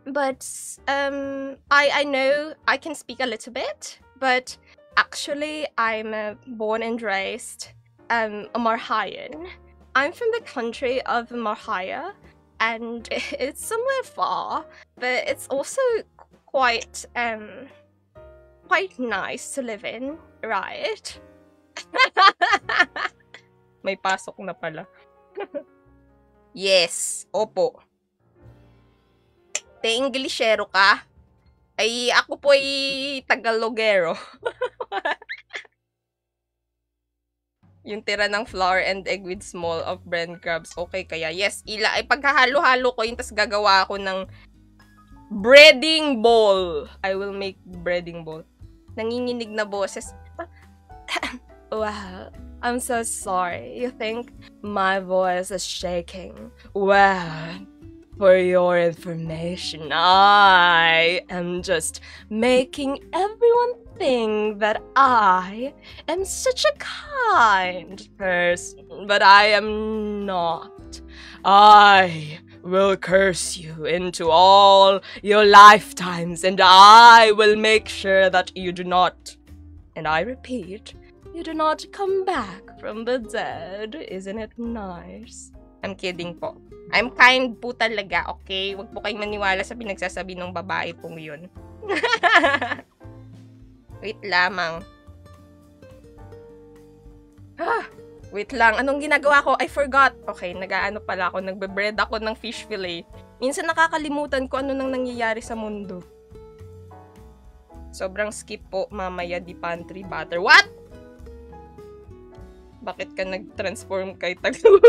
But I know I can speak a little bit, but actually I'm born and raised a Marhayan. I'm from the country of Marhaya, and it's somewhere far, but it's also quite nice to live in, right? May pasok na pala. Yes, opo. Te Englishero ka? Ay, ako po ay Tagalogero. Yung tira ng flour and egg with small of breadcrumbs. Okay, kaya yes, ay pagkahalo-halo ko yun, tas gagawa ako ng breading bowl. I will make breading bowl. Nanginginig na boses. Wow, I'm so sorry. You think my voice is shaking? Well, for your information, I am just making everyone think that I am such a kind person, but I am not. I will curse you into all your lifetimes, and I will make sure that you do not, and I repeat, you do not come back from the dead. Isn't it nice? I'm kidding po. I'm kind po talaga, okay? Huwag po kayong maniwala sa pinagsasabi ng babae pong yun. Wait lamang. Wait lang. Anong ginagawa ko? I forgot. Okay, nag-aano pala ako. Nagbe-bread ako ng fish fillet. Minsan nakakalimutan ko ano nang nangyayari sa mundo. Sobrang skip po mamaya di pantry butter. What? Bakit ka nag-transform kay Taguro?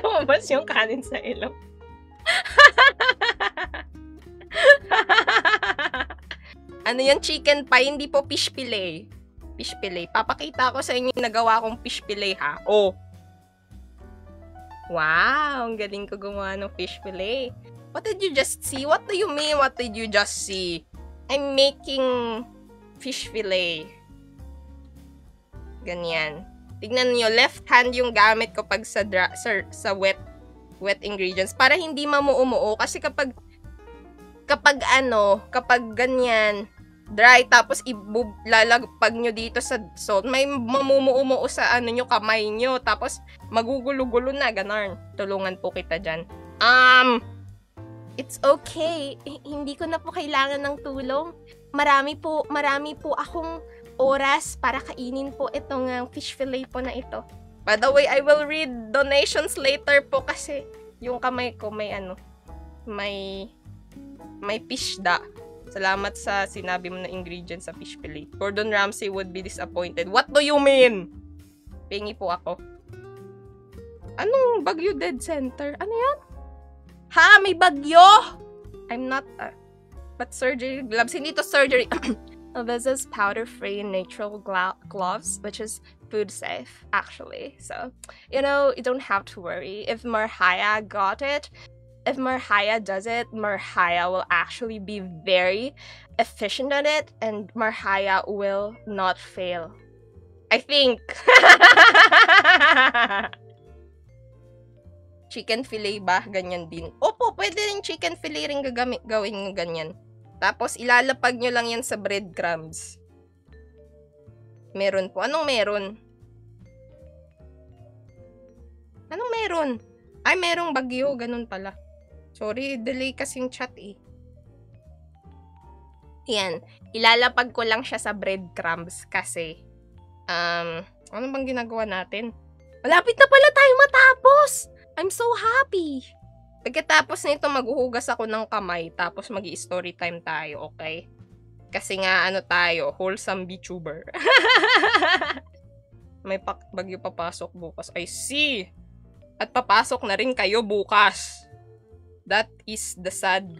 Lumabas yung kanin sa ilong. Ano yan? Chicken pie, hindi po fish fillet. Fish fillet. Papakita ko sa inyo yung nagawa kong fish fillet, ha? Oh. Wow, ang galing ko gumawa ng fish fillet. What did you just see? What do you mean, what did you just see? I'm making fish fillet. Ganyan. Tignan niyo, left hand yung gamit ko pag sa wet ingredients para hindi mamuumuo kasi kapag ganyan dry tapos ilalagpag nyo dito sa salt, may mamumuumuo sa nyo kamay nyo tapos magugulo-gulo na ganon. Tulungan po kita dyan. It's okay. Hindi ko na po kailangan ng tulong. Marami po akong oras para kainin po itong fish fillet po na ito. By the way, I will read donations later po kasi yung kamay ko may fish da. Salamat sa sinabi mo na ingredients sa fish fillet. Gordon Ramsay would be disappointed. What do you mean? Pingi po ako. Anong Baguio Dead Center? Ano yan? Ha? May bagyo? I'm not but surgery gloves. Hindi to surgery. This is powder-free natural gloves, which is food safe, actually. So, you don't have to worry. If Marhaya got it, if Marhaya does it, Marhaya will actually be very efficient at it, and Marhaya will not fail. I think. Chicken fillet ba? Ganyan din. Opo, pwede rin chicken fillet rin gawin ng ganyan. Tapos, ilalapag nyo lang yan sa breadcrumbs. Meron po. Anong meron? Anong meron? Ay, merong bagyo. Ganun pala. Sorry, delay kasing chat eh. Yan. Ilalapag ko lang siya sa breadcrumbs kasi, ano bang ginagawa natin? Malapit na pala tayo matapos! I'm so happy! Pagkatapos nito, maghuhugas ako ng kamay, tapos magi-story time tayo, okay? Kasi nga, tayo, wholesome VTuber. May bagyo papasok bukas. I see! At papasok na rin kayo bukas. That is the sad...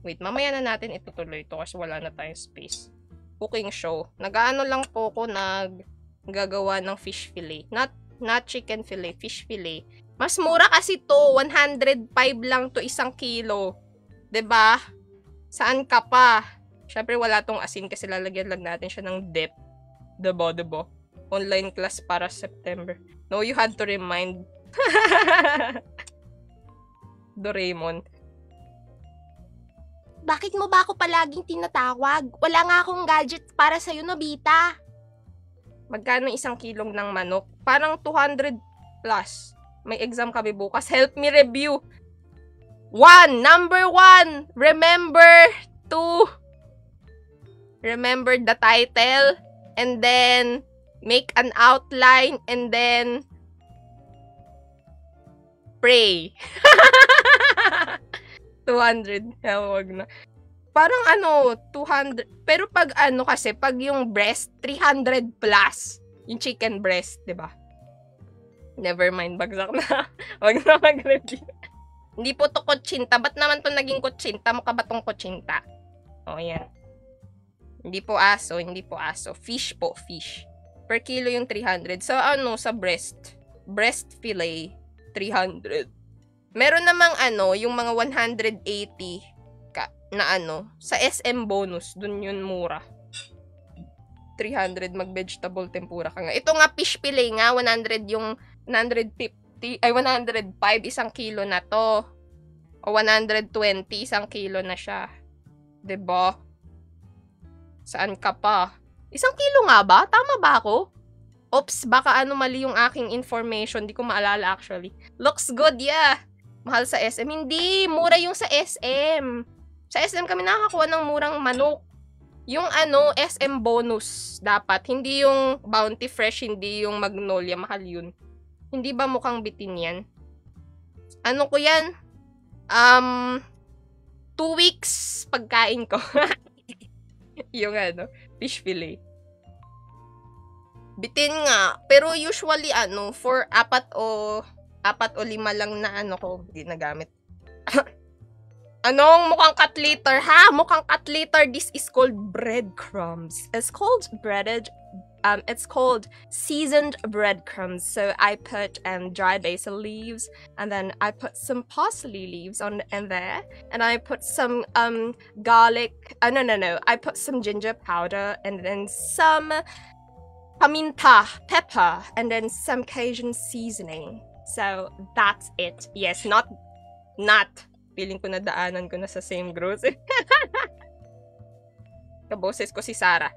Wait, mamaya na natin itutuloy ito kasi wala na tayong space. Cooking show. Nag-ano lang po ko gagawa ng fish fillet. Not chicken fillet, fish fillet. Mas mura kasi to, 105 lang to 1 kilo. 'Di ba? Saan ka pa? Syempre wala tong asin kasi lalagyan lang natin siya ng dip. 'Di ba? Online class para September. No, you had to remind. Doraemon. Bakit mo ba ako palaging tinatawag? Wala nga akong gadget para sa'yo, Nobita. Magkano 1 kilong ng manok? Parang 200 plus. May exam kami bukas. Help me review. Number 1. Remember the title. And then, make an outline. And then, pray. 200. Wag na. Parang 200. Pero pag kasi, pag yung breast, 300 plus. Yung chicken breast, di ba? Never mind, bagsak na. Wag na mag-review. Hindi po to kutsinta. Ba't naman to naging kutsinta? Mukha ba tong kutsinta? Yan. Hindi po aso, hindi po aso. Fish po, fish. Per kilo yung 300. So, sa breast. Breast fillet, 300. Meron namang yung mga 180 na sa SM bonus. Dun yun mura. 300 mag-vegetable tempura ka nga. Ito nga, fish fillet nga. 100 yung 150, 105 isang kilo na to. O 120 isang kilo na siya. 'Di ba? Saan ka pa? Isang kilo nga ba? Tama ba ako? Oops, baka mali yung aking information. Di ko maalala actually. Looks good, yeah. Mahal sa SM. Hindi, mura yung sa SM. Sa SM kami nakakakuha ng murang manok. Yung SM bonus dapat. Hindi yung Bounty Fresh, hindi yung Magnolia. Mahal yun. Hindi ba mukhang bitin yan? Ko yan? 2 weeks pagkain ko. Yung fish fillet. Bitin nga. Pero usually for 4 o 5 lang na ko ginagamit. Anong mukhang cat litter, ha? Mukhang cat litter. This is called breadcrumbs. It's called seasoned breadcrumbs. So I put dried basil leaves, and then I put some parsley leaves in there, and I put some garlic. No. I put some ginger powder, and then some paminta pepper, and then some Cajun seasoning. So that's it. Yes, not. Feeling ko na daanan ko na sa same grocery. Kaboses ko si Sarah.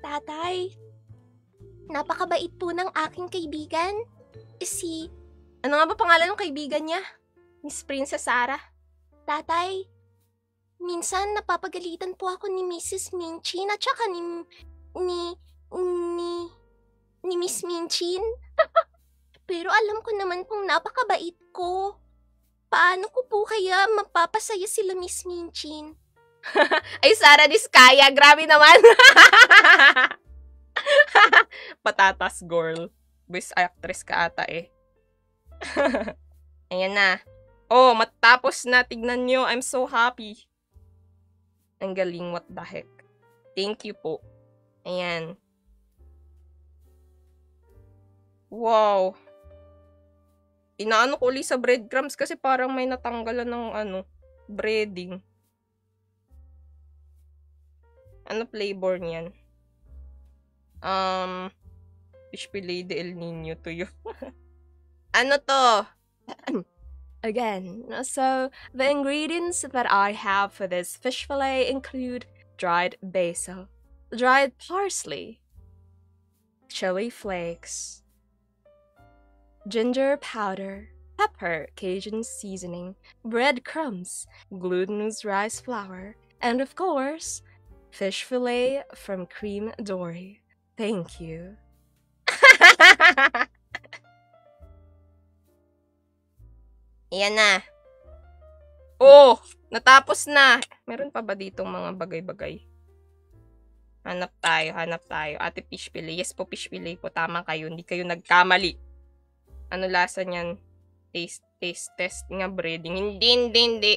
Tatay, napakabait po ng aking kaibigan. Ano nga ba pangalan ng kaibigan niya? Miss Princess Sarah. Tatay, minsan napapagalitan po ako ni Mrs. Minchin at saka ni Miss Minchin. Pero alam ko naman pong napakabait ko. Paano ko po kaya mapapasaya sila Miss Minchin? Ay, Sarah Diskaya, grabe naman. Patatas girl. Voice actress ka ata eh. Ayan na. Oh, matapos na. Tignan nyo. I'm so happy. Ang galing, what the heck. Thank you po. Ayan. Wow. Inaano ko ulit sa breadcrumbs kasi parang may natanggalan ng breading. Ano flavor niyan? Fish fillet de El Nino to you. Ano to? Again, so the ingredients that I have for this fish fillet include dried basil, dried parsley, chili flakes, ginger powder, pepper, Cajun seasoning, breadcrumbs, glutinous rice flour, and of course, fish fillet from Cream Dory. Thank you. Yan na. Oh, natapos na. Meron pa ba ditong mga bagay-bagay? Hanap tayo. Ate fish fillet. Yes po, fish fillet po. Tama kayo. Hindi kayo nagkamali. Ano lasa niyan? Taste test nga breading. Hindi.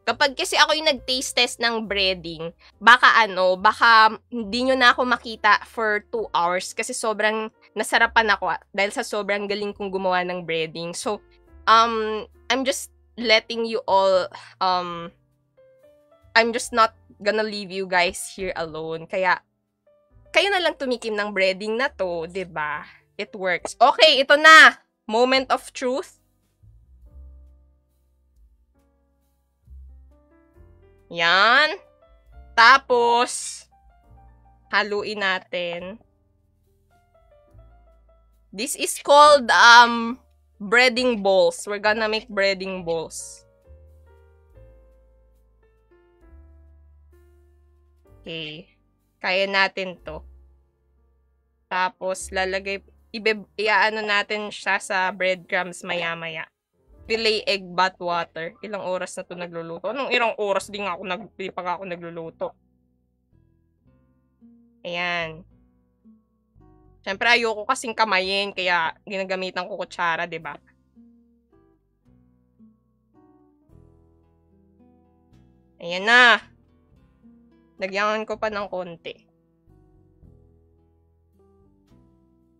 Kapag kasi ako yung nag-taste test ng breading, baka hindi nyo na ako makita for 2 hours kasi sobrang nasarapan ako dahil sa sobrang galing kong gumawa ng breading. So, I'm just letting you all, I'm just not gonna leave you guys here alone. Kaya, kayo na lang tumikim ng breading na to, 'di ba? It works. Okay, ito na. Moment of truth. Yan. Tapos, haluin natin. This is called, breading balls. We're gonna make breading balls. Okay. Kaya natin to. Tapos, iaano natin siya sa breadcrumbs maya-maya. Filet egg bath water. Ilang oras na to nagluluto? Anong ilang oras? Di pa nga ako nagluluto. Ayan. Siyempre, ayoko kasing kamayin, kaya ginagamitan ko kutsara, di ba? Ayan na. Lagyan ko pa ng konti.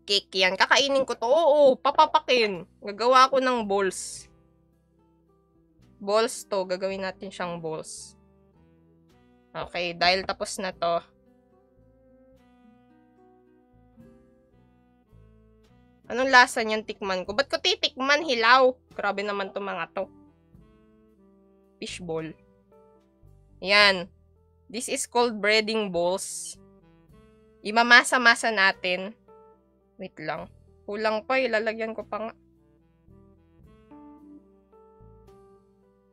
Cake yan. Kakainin ko to. Oo, papapakin. Gagawa ko ng balls. Balls to. Gagawin natin siyang balls. Okay, dahil tapos na to. Anong lasa niyan tikman ko? Ba't ko titikman? Hilaw. Grabe naman to mga to. Fishball. Yan. This is called breading balls. Imamasa-masa natin. Wait lang. Kulang pa. Ilalagyan ko pa nga.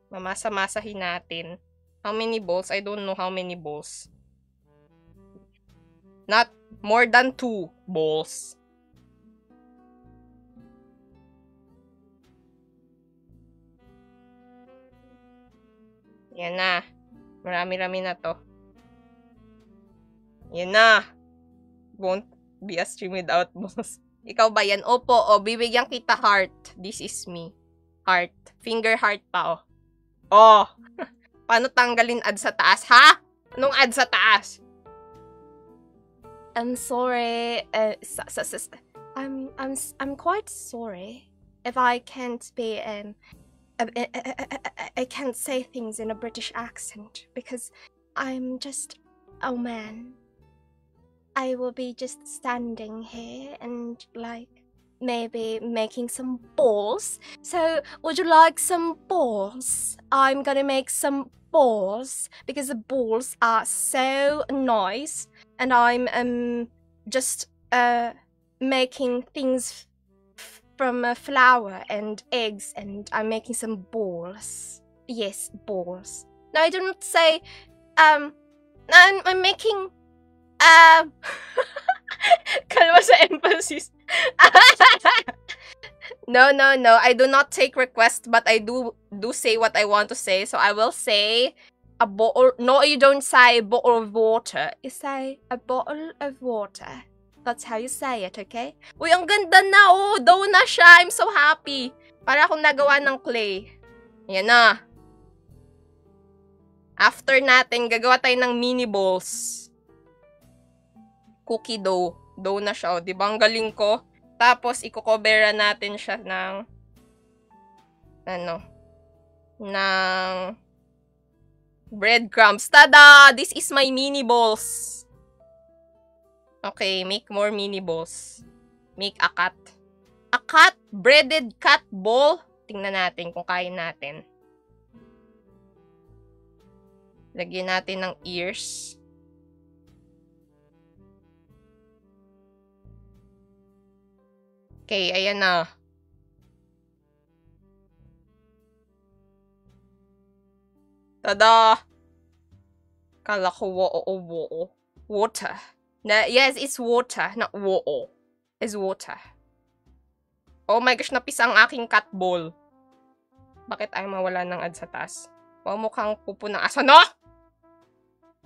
Mamasa-masahin natin. How many balls? I don't know how many balls. Not more than 2 balls. Yan na. Marami-rami na to. Yan na. Won't be a stream without balls. Ikaw ba yan? Opo, bibigyan kita heart. This is me. Heart. Finger heart pa, Oh. Paano tanggalin ad sa taas, ha? Anong ad sa taas? I'm sorry. I'm quite sorry if I can't be I can't say things in a British accent because I'm just a man. I will be just standing here and like maybe making some balls. So would you like some balls? I'm gonna make some balls because the balls are so nice and I'm just making things from flour and eggs, and I'm making some balls. Yes, balls. No, I don't say, I'm making, Kalma sa emphasis. No. I do not take requests, but I do say what I want to say. So I will say a bottle. No, you don't say a bottle of water. You say a bottle of water. That's how you say it, okay? Uy, ang ganda na, Dough na siya. I'm so happy. Para akong nagawa ng clay. Yan na. After natin, gagawa tayo ng mini balls. Cookie dough. Dough na siya, Diba ang galing ko? Tapos, i-coveran natin siya ng breadcrumbs. Tada! This is my mini balls. Okay, make more mini balls. Make a cat. A cat? Breaded cat ball? Tingnan natin kung kaya natin. Lagyan natin ng ears. Okay, ayan na. Tada! Kala ko water. Yes, it's water, not wo. It's water. Oh my gosh, napis ang aking cat ball. Bakit ay mawala ng ad sa taas? Mukhang pupo ng aso. No!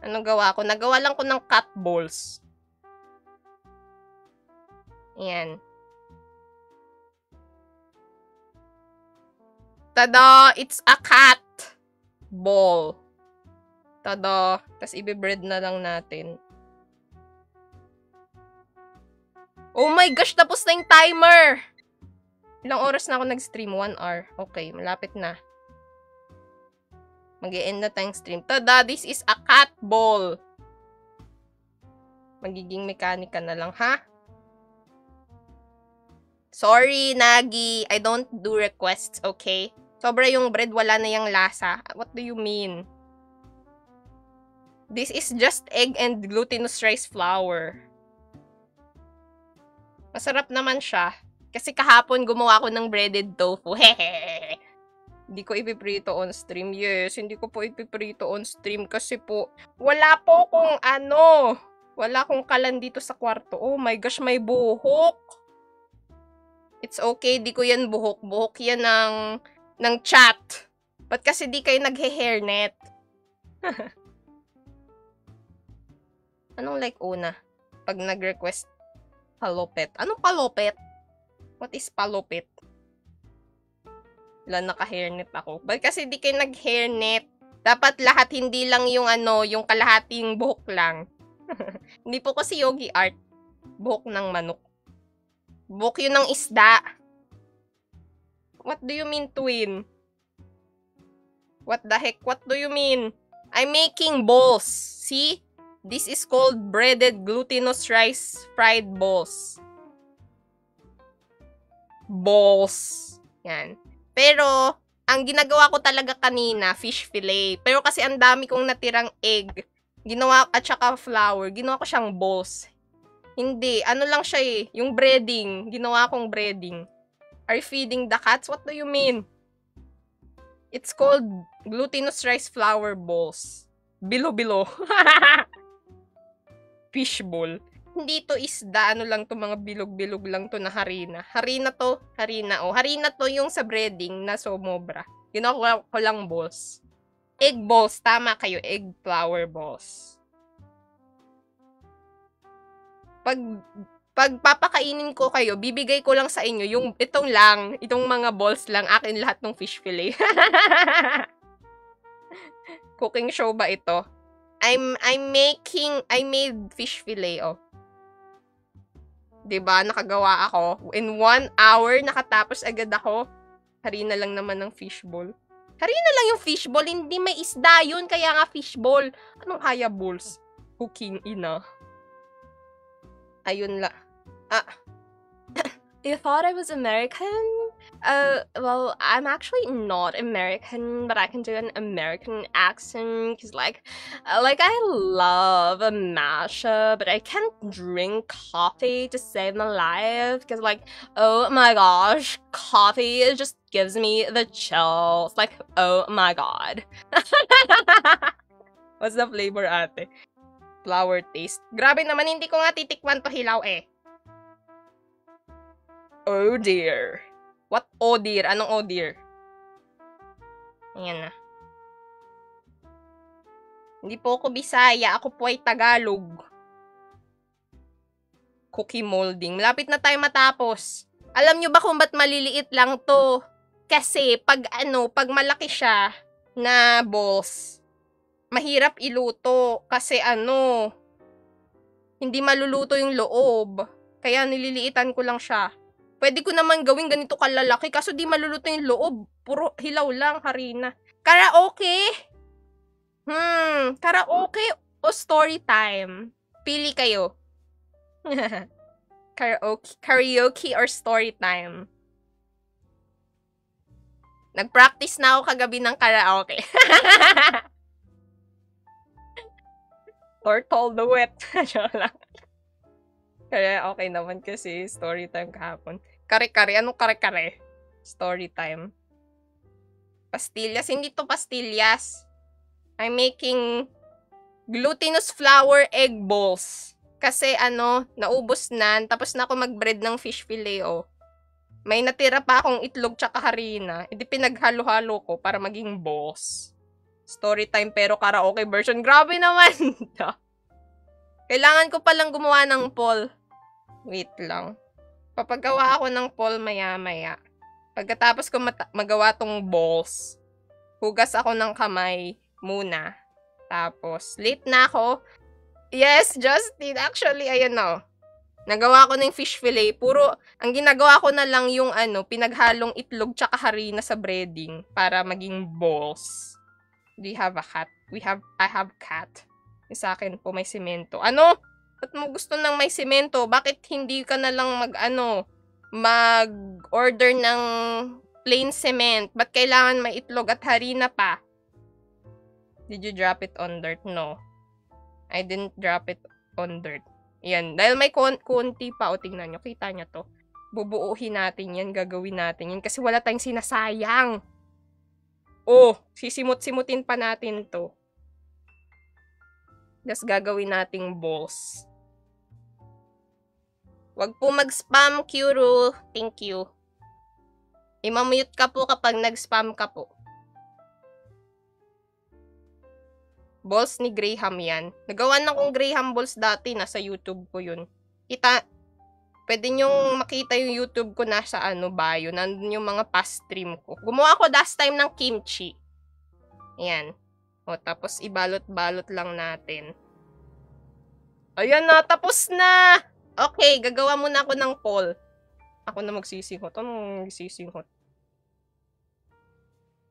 Anong gawa ko? Nagawa lang ko ng cat balls. Ayan. Tada! It's a cat ball. Tada! Tapos i-bread na lang natin. Oh my gosh! Tapos na yung timer! Ilang oras na ako nag-stream? 1 hour. Okay, malapit na. Mag-e-end na tayong stream. Tada! This is a cat ball. Magiging mekanika na lang, ha? Sorry, Nagi. I don't do requests, okay? Sobra yung bread, wala na yung lasa. What do you mean? This is just egg and glutinous rice flour. Masarap naman siya. Kasi kahapon gumawa ko ng breaded tofu. Hehehe. Hindi ko ipiprito on stream. Yes, hindi ko po ipiprito on stream kasi po wala po kung wala akong kalan dito sa kwarto. Oh my gosh, may buhok. It's okay, di ko yan buhok. Buhok yan ng ng chat. Ba't kasi di kayo naghe-hairnet? Anong like una? Pag nag-request palopet. Anong palopet? What is palopet? Wala, naka-hairnet ako. Ba't kasi di kayo nag-hairnet? Dapat lahat, hindi lang yung yung kalahating buhok lang. Hindi po kasi yogi art. Buhok ng manok. Buhok yun ng isda. What do you mean, twin? What the heck? What do you mean? I'm making balls. See? This is called breaded glutinous rice fried balls. Balls. Yan. Pero, ang ginagawa ko talaga kanina, fish fillet. Pero kasi ang dami kong natirang egg. Ginawa, at saka flour. Ginawa ko siyang balls. Hindi. Ano lang siya eh. Yung breading. Ginawa kong breading. Are you feeding the cats? What do you mean? It's called glutinous rice flour balls. Bilo-bilo. Fishball. Hindi to isda. Ano lang to, mga bilog-bilog lang to na harina. Harina to. Harina. Harina to yung sa breading na sumobra. Ginawa ko lang balls. Egg balls. Tama kayo. Egg flour balls. Pag papakainin ko kayo, bibigay ko lang sa inyo yung itong mga balls lang, akin lahat ng fish fillet. Cooking show ba ito? I made fish fillet, oh. 'Di ba? Nakagawa ako. In 1 hour, nakatapos agad ako. Harina lang naman ng fishball. Harina lang yung fishball, hindi may isda yun, kaya nga fishball. Anong kaya balls? Cooking ina. Ayun la. You thought I was American? Well, I'm actually not American, but I can do an American accent, because, like, I love a matcha, but I can't drink coffee to save my life, because, like, oh my gosh, coffee just gives me the chills, like, oh my god. What's the flavor, ate? Flower taste. Grabe naman, hindi ko nga titikman to hilaw eh. Oh dear. What oh dear? Anong oh dear? Ayan na. Hindi po ako Bisaya. Ako po ay Tagalog. Cookie molding. Malapit na tayo matapos. Alam nyo ba kung ba't maliliit lang to? Kasi pag malaki siya na balls, mahirap iluto. Kasi hindi maluluto yung loob. Kaya nililiitan ko lang siya. Pwede ko naman gawin ganito kalalaki, kaso di maluluto yung loob. Puro hilaw lang, harina. Karaoke? Karaoke o story time? Pili kayo. Karaoke or story time? Nag-practice na ako kagabi ng karaoke. Turtle the wet. lang. Kaya okay naman kasi story time kahapon. Kare-kare. Anong kare-kare? Story time. Pastillas. Hindi to pastillas. I'm making glutinous flour egg balls. Kasi naubos na. Tapos na ako mag-bread ng fish fillet, oh. May natira pa akong itlog tsaka harina. Hindi pinaghalo-halo ko para maging balls. Story time pero karaoke version. Grabe naman. Kailangan ko palang gumawa ng poll. Wait lang. Papagawa ako ng poll maya-maya. Pagkatapos ko magawa tong balls, hugas ako ng kamay muna. Tapos, late na ako. Yes, Justin. Actually, ayan o. Nagawa ko ng fish fillet. Ang ginagawa ko na lang yung pinaghalong itlog tsaka harina sa breading para maging balls. Do you have a cat? I have cat. Yung sa akin po may semento. Ba't mo gusto ng may semento? Bakit hindi ka na lang mag-order ng plain cement? Ba't kailangan may itlog at harina pa? Did you drop it on dirt? No. I didn't drop it on dirt. Yan. Dahil may konti pa. O, tingnan nyo. Kita nyo to. Bubuuhin natin yan. Gagawin natin yan. Kasi wala tayong sinasayang. Oh, sisimut-simutin pa natin to. Tapos gagawin nating balls. Wag po mag-spam, Kuro. Thank you. I-mute ka po kapag nag-spam ka po. Balls ni Graham yan. Nagawa na kong Graham balls dati. Nasa YouTube ko yun. Pwede nyong makita yung YouTube ko nasa bio. Nandun yung mga past stream ko. Gumawa ko last time ng kimchi. Ayan. O, tapos ibalot-balot lang natin. Ayan na, tapos na! Okay, gagawa muna ako ng poll. Ako na magsisinghot. Anong magsisinghot?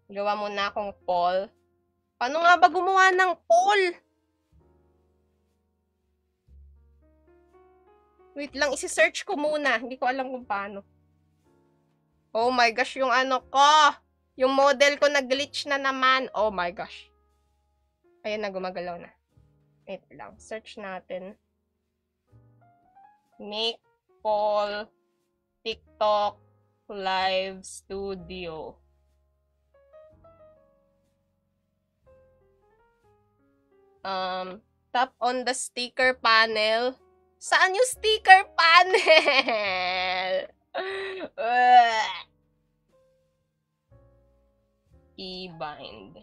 Gawa muna akong poll. Paano nga ba gumawa ng poll? Wait lang, isi-search ko muna. Hindi ko alam kung paano. Oh my gosh, yung ko. Yung model ko nag-glitch na naman. Oh my gosh. Ayan na, gumagalaw na. Wait lang, search natin. Make poll TikTok live studio. Tap on the sticker panel. Saan yung sticker panel? E-bind.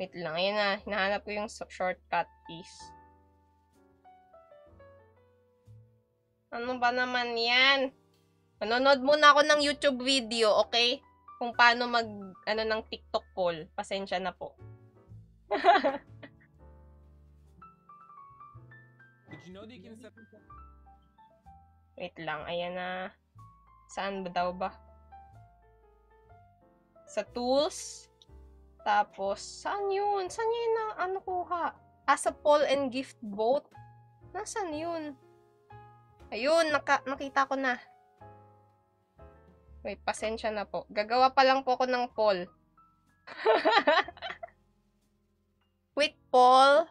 Wait lang, ayan na. Hinahanap ko yung shortcut keys. Ano ba naman yan? Manonood muna ako ng YouTube video, okay? Kung paano ng TikTok poll. Pasensya na po. Wait lang, ayan na. Saan ba daw ba? Sa tools. Tapos, saan yun? Saan yun na kuha? Sa poll and gift vote. Nasaan yun? Ayun, nakita ko na. Wait, pasensya na po. Gagawa pa lang po ako ng poll. Quick poll.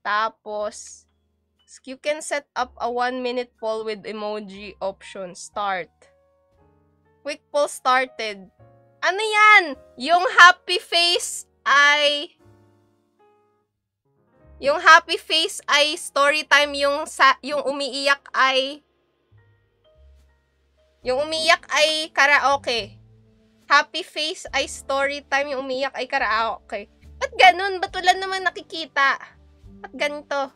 Tapos, you can set up a 1-minute poll with emoji option. Start. Quick poll started. Ano yan? Yung happy face ay... Yung happy face ay story time. Yung umiiyak ay... Yung umiiyak ay karaoke. Happy face ay story time. Yung umiiyak ay karaoke. Ba't ganun? Ba't wala naman nakikita? Ba't ganito?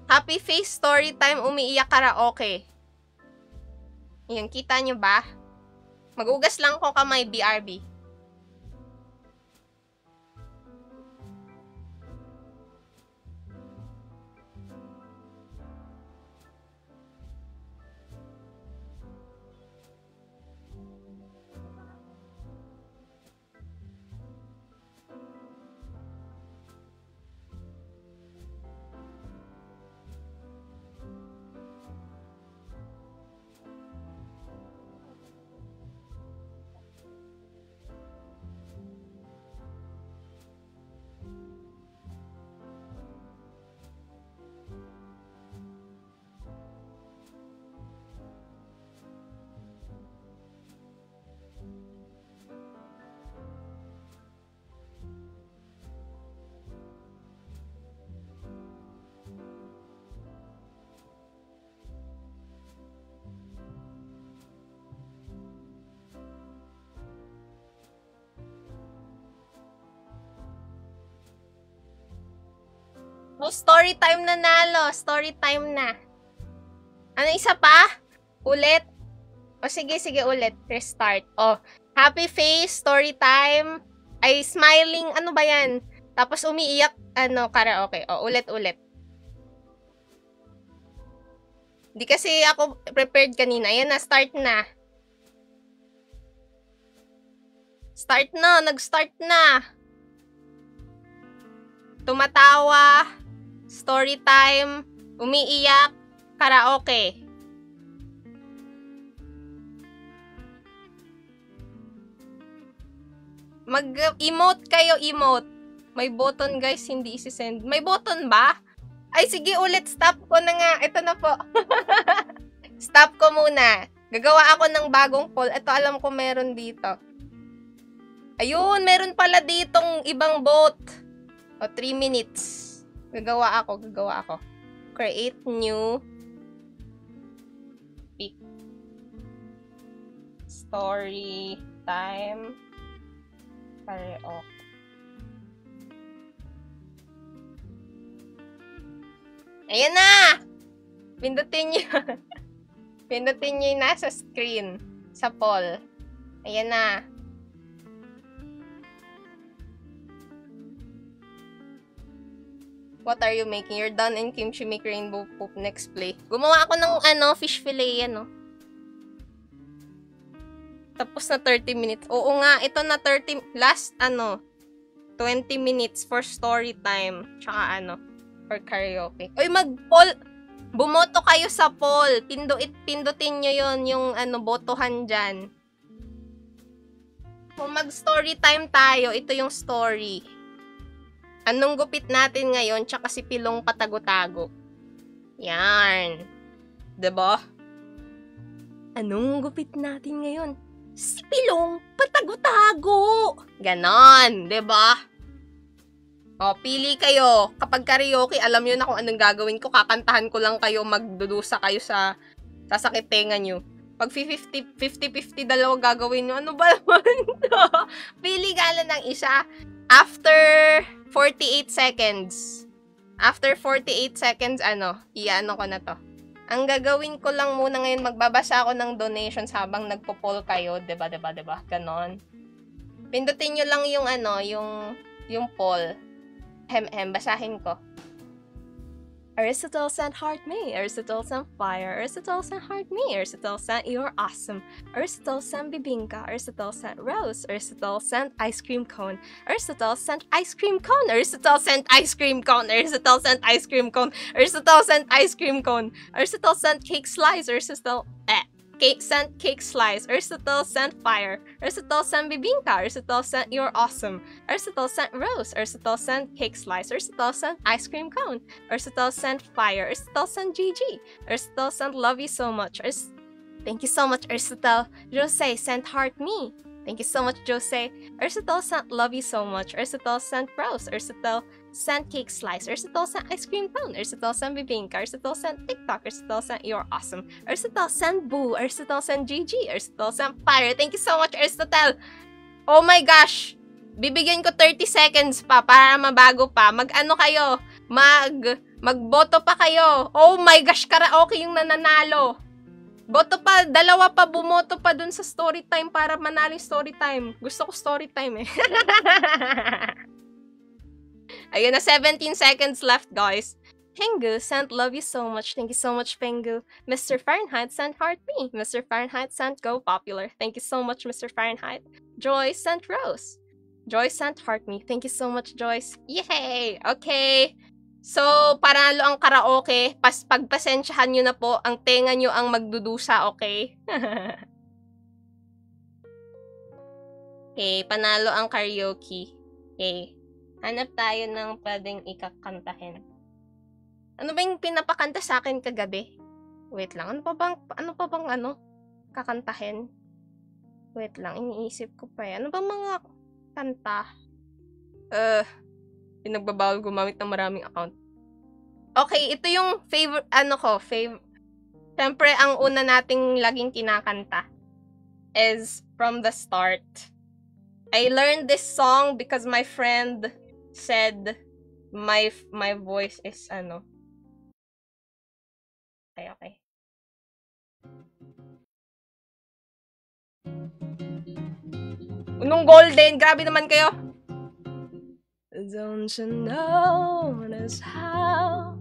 Happy face story time. Umiiyak karaoke. Yan, kita nyo ba? Magugas lang ko kamay, BRB. Oh, story time na nalo. Story time na. Ano, isa pa? Ulit? O, sige, ulit. Restart. Oh, happy face, story time. Ay, smiling, ano ba yan? Tapos umiiyak, karaoke. O, ulit. Di kasi ako prepared kanina. Ayan na, start na. Start na, nag-start na. Tumatawa. Story time, umiiyak, karaoke. Mag-emote kayo, emote. May button guys, hindi isi-send. May button ba? Ay, sige ulit, stop ko na nga. Ito na po. Stop ko muna. Gagawa ako ng bagong poll. Ito, alam ko meron dito. Ayun, meron pala ditong ibang vote. O, 3 minutes. Gagawa ako. Create new pic. Story time. Karaoke. Ayan na! Pindutin nyo. Pindutin nyo yung nasa screen. Sa poll. Ayan na. What are you making? You're done in kimchi make rainbow poop. Next play. Gumawa ako ng fish fillet yan, no? Tapos na 30 minutes. Oo nga, ito na 20 minutes for story time. Tsaka for karaoke. Uy, mag-poll. Bumoto kayo sa poll. Pindutin nyo yun, yung botohan dyan. Kung mag-story time tayo, ito yung story. Anong gupit natin ngayon, tsaka si Pilong patago-tago. Yan. Diba? Anong gupit natin ngayon? Si Pilong patago-tago. Ganon, diba? O, pili kayo. Kapag karaoke, alam nyo na kung anong gagawin ko. Kakantahan ko lang kayo, magdudusa kayo sa sakit tenga nyo. Pag 50-50 dalawa gagawin nyo, ano ba naman to? Pili ka lang ng isa. After 48 seconds. After 48 seconds, iano ko na to. Ang gagawin ko lang muna ngayon, magbabasa ako ng donations habang nagpo-poll kayo. Diba? Ganon. Pindutin nyo lang yung poll. Basahin ko. Aristotle sent heart me. Aristotle sent fire. Aristotle sent heart me. Aristotle sent you're awesome. Aristotle sent bibingka. Aristotle sent rose. Aristotle sent ice cream cone. Aristotle sent ice cream cone. Aristotle sent ice cream cone. Aristotle sent ice cream cone. Aristotle sent ice cream cone. Aristotle sent cake slice. Aristotle sent cake slice. Aristotle sent fire. Aristotle sent bibingka. Aristotle sent you're awesome. Aristotle sent rose. Aristotle sent cake slice. Aristotle sent ice cream cone. Aristotle sent fire. Aristotle sent GG. Aristotle sent love you so much. Thank you so much, Aristotle. Jose sent heart me. Thank you so much, Jose. Aristotle sent love you so much. Aristotle sent rose. Aristotle sent cake slice. Aristotle sent ice cream cone. Aristotle sent bibingka. Aristotle sent TikTok. Aristotle sent you're awesome. Aristotle sent boo. Aristotle sent GG. Aristotle sent fire. Thank you so much, Aristotle. Oh my gosh. Bibigyan ko 30 seconds pa para mabago pa. Kayo. Magboto pa kayo. Oh my gosh, karaoke yung nananalo. Boto pa, dalawa pa bumoto pa dun sa story time para manalo yung story time. Gusto ko story time eh. Ayun na, 17 seconds left, guys. Pengu sent love you so much. Thank you so much, Pengu. Mr. Fahrenheit sent heart me. Mr. Fahrenheit sent go popular. Thank you so much, Mr. Fahrenheit. Joyce sent rose. Joyce sent heart me. Thank you so much, Joyce. Yay! Okay. So, panalo ang karaoke. Pagpasensyahan nyo na po, ang tenga nyo ang magdudusa, okay? Okay, panalo ang karaoke. Okay. Hanap tayo ng pwedeng ikakantahin. Ano ba yung pinapakanta sa akin kagabi? Wait lang, ano pa bang kakantahin? Wait lang, iniisip ko pa yan. Ano ba mga kanta? Pinagbabawal gumamit ng maraming account. Okay, ito yung favorite, Siyempre, ang una nating laging kinakanta is From the Start. I learned this song because my friend said my voice is Okay. Unong golden, grabe naman kayo. Don't you notice how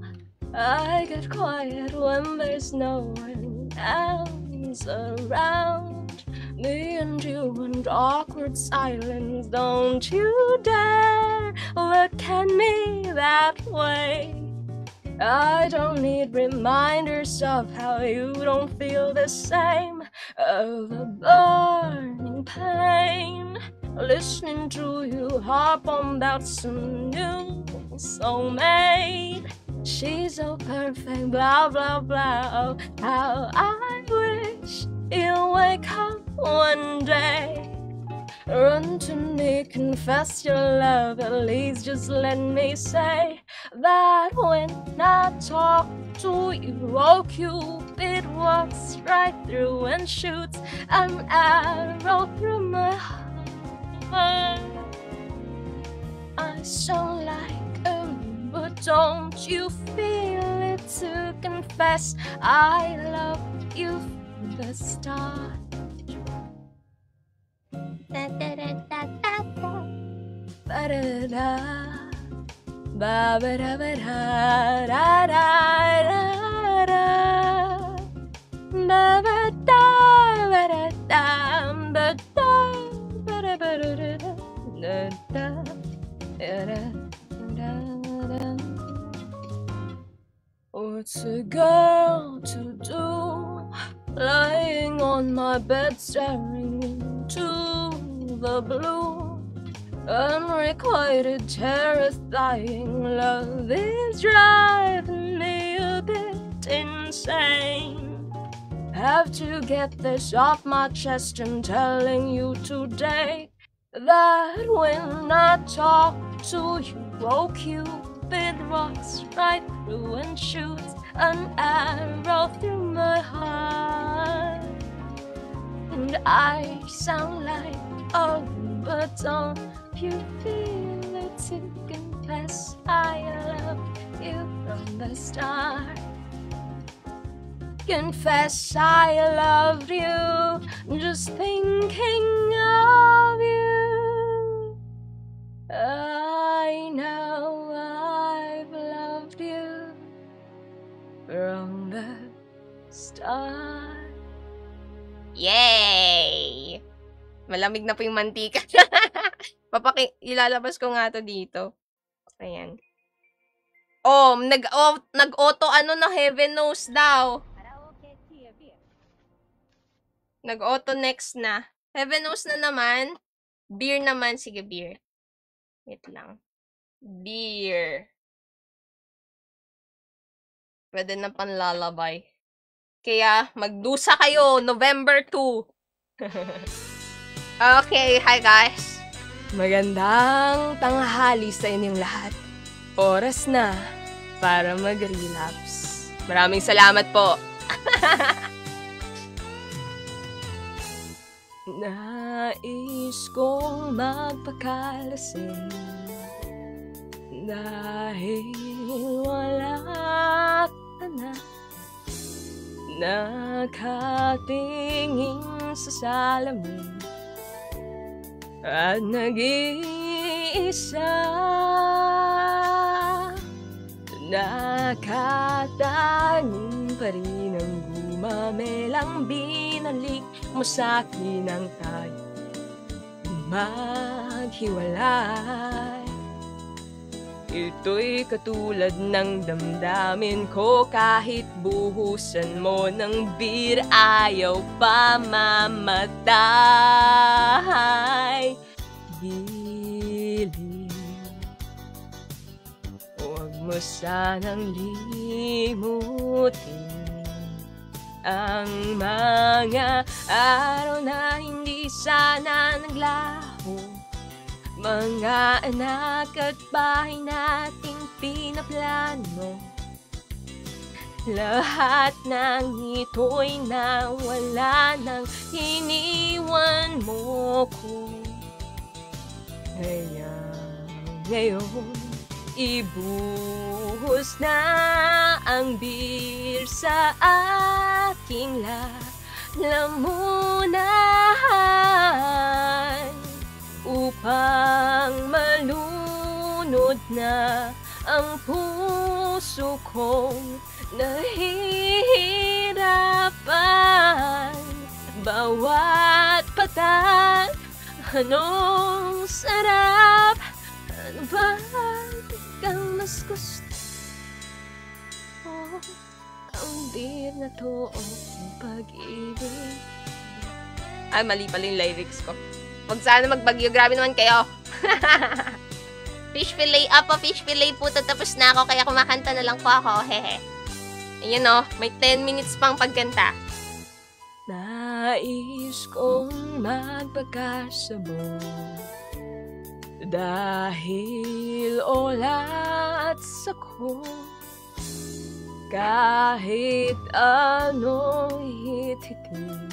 I get quiet when there's no one else around? Me and you in awkward silence. Don't you dare look at me that way. I don't need reminders of how you don't feel the same, of the burning pain. Listening to you harp on about some new soulmate. She's so perfect, blah, blah, blah. Oh, how I wish you'll wake up one day. Run to me, confess your love, at least just let me say that when I talk to you, oh Cupid walks right through and shoots an arrow through my heart. I sound like a rude, but don't you feel it to confess I loved you from the start? Da da da da da da. Ba da da da. Ba ba da ba da da da da da. Ba ba da ba da da ba da ba da ba da da da da da da da. What's a girl to do, lying on my bed staring into the blue? Unrequited, terrifying love is driving me a bit insane. Have to get this off my chest and telling you today that when I talk to you, oh Cupid walks right through and shoots an arrow through my heart. And I sound like a rude, but don't you feel it to confess I love you from the start? Confess I loved you, just thinking of you. I know I've loved you from the start. Yay! Malamig na po yung mantika. Ilalabas ko nga to dito. Ayan. Oh, nag-auto na Heaven Knows daw. Nag-auto next na. Heaven Knows na naman. Beer naman. Sige, beer. Wait lang. Beer. Pwede na panlalabay. Kaya, magdusa kayo. November 2. Okay, hi guys. Magandang tanghali sa inyong lahat. Oras na para mag-relapse. Maraming salamat po. Nais kong magpakalasing dahil wala ka na. Nakatingin sa salamin at nag-iisa. Nakatangin pa rin ang gumamelang binalik mo sa'kin ang tayo maghiwalay. Ito'y katulad ng damdamin ko, kahit buhusan mo ng beer, ayaw pa mamatay. Gilid, huwag mo sanang limutin ang mga araw na hindi sana naglaho. Mga anak at bahay nating pinaplano, lahat ng ito'y nawala nang iniwan mo ko. Kaya ngayon, ibuhos na ang beer sa aking lalamunan upang malunod na ang puso kong nahihirapan. Bawat patak, anong sarap, ano ba ang mas gusto? Ang beer na to o pag-ibig. Ay, mali pala yung lyrics ko. Huwag sana magbagyo. Grabe naman kayo. Fish fillet po, fish fillet po. Tapos na ako, kaya kumakanta na lang po ako. Hehe. Ayan o, may 10 minutes pang pagkanta. Nais kong magpagkasabot dahil olat sa ko. Kahit anong hit-hitin,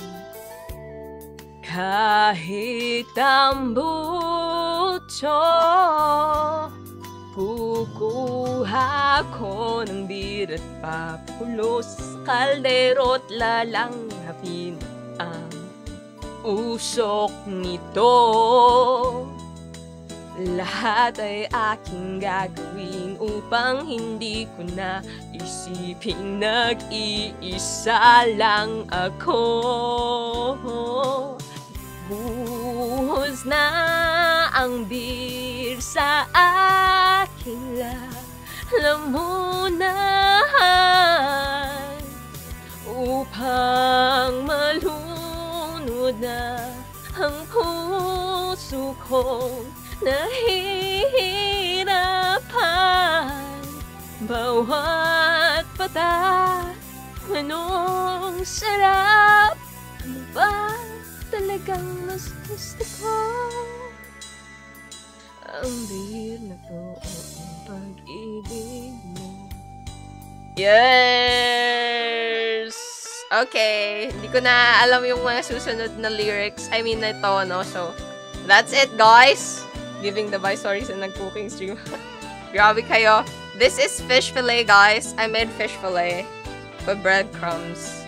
kahit ang butso, kukuha ko ng beer at papulo sa kaldero't lalanghapin ang usok nito. Lahat ay aking gagawin upang hindi ko na isiping nag-iisa lang ako. Buhos na ang beer sa aking lalamunan upang malunod na ang puso kong nahihirapan. Bawat patak, anong sarap. Ano ba talagang mas gusto ko? Ang beer na to o ang pag-ibig mo. Yes! Okay, hindi ko na alam yung mga susunod na lyrics. I mean, na tono. So, that's it, guys. Giving the bye stories and nag-cooking stream. Grabe kayo. This is fish fillet, guys. I made fish fillet with breadcrumbs.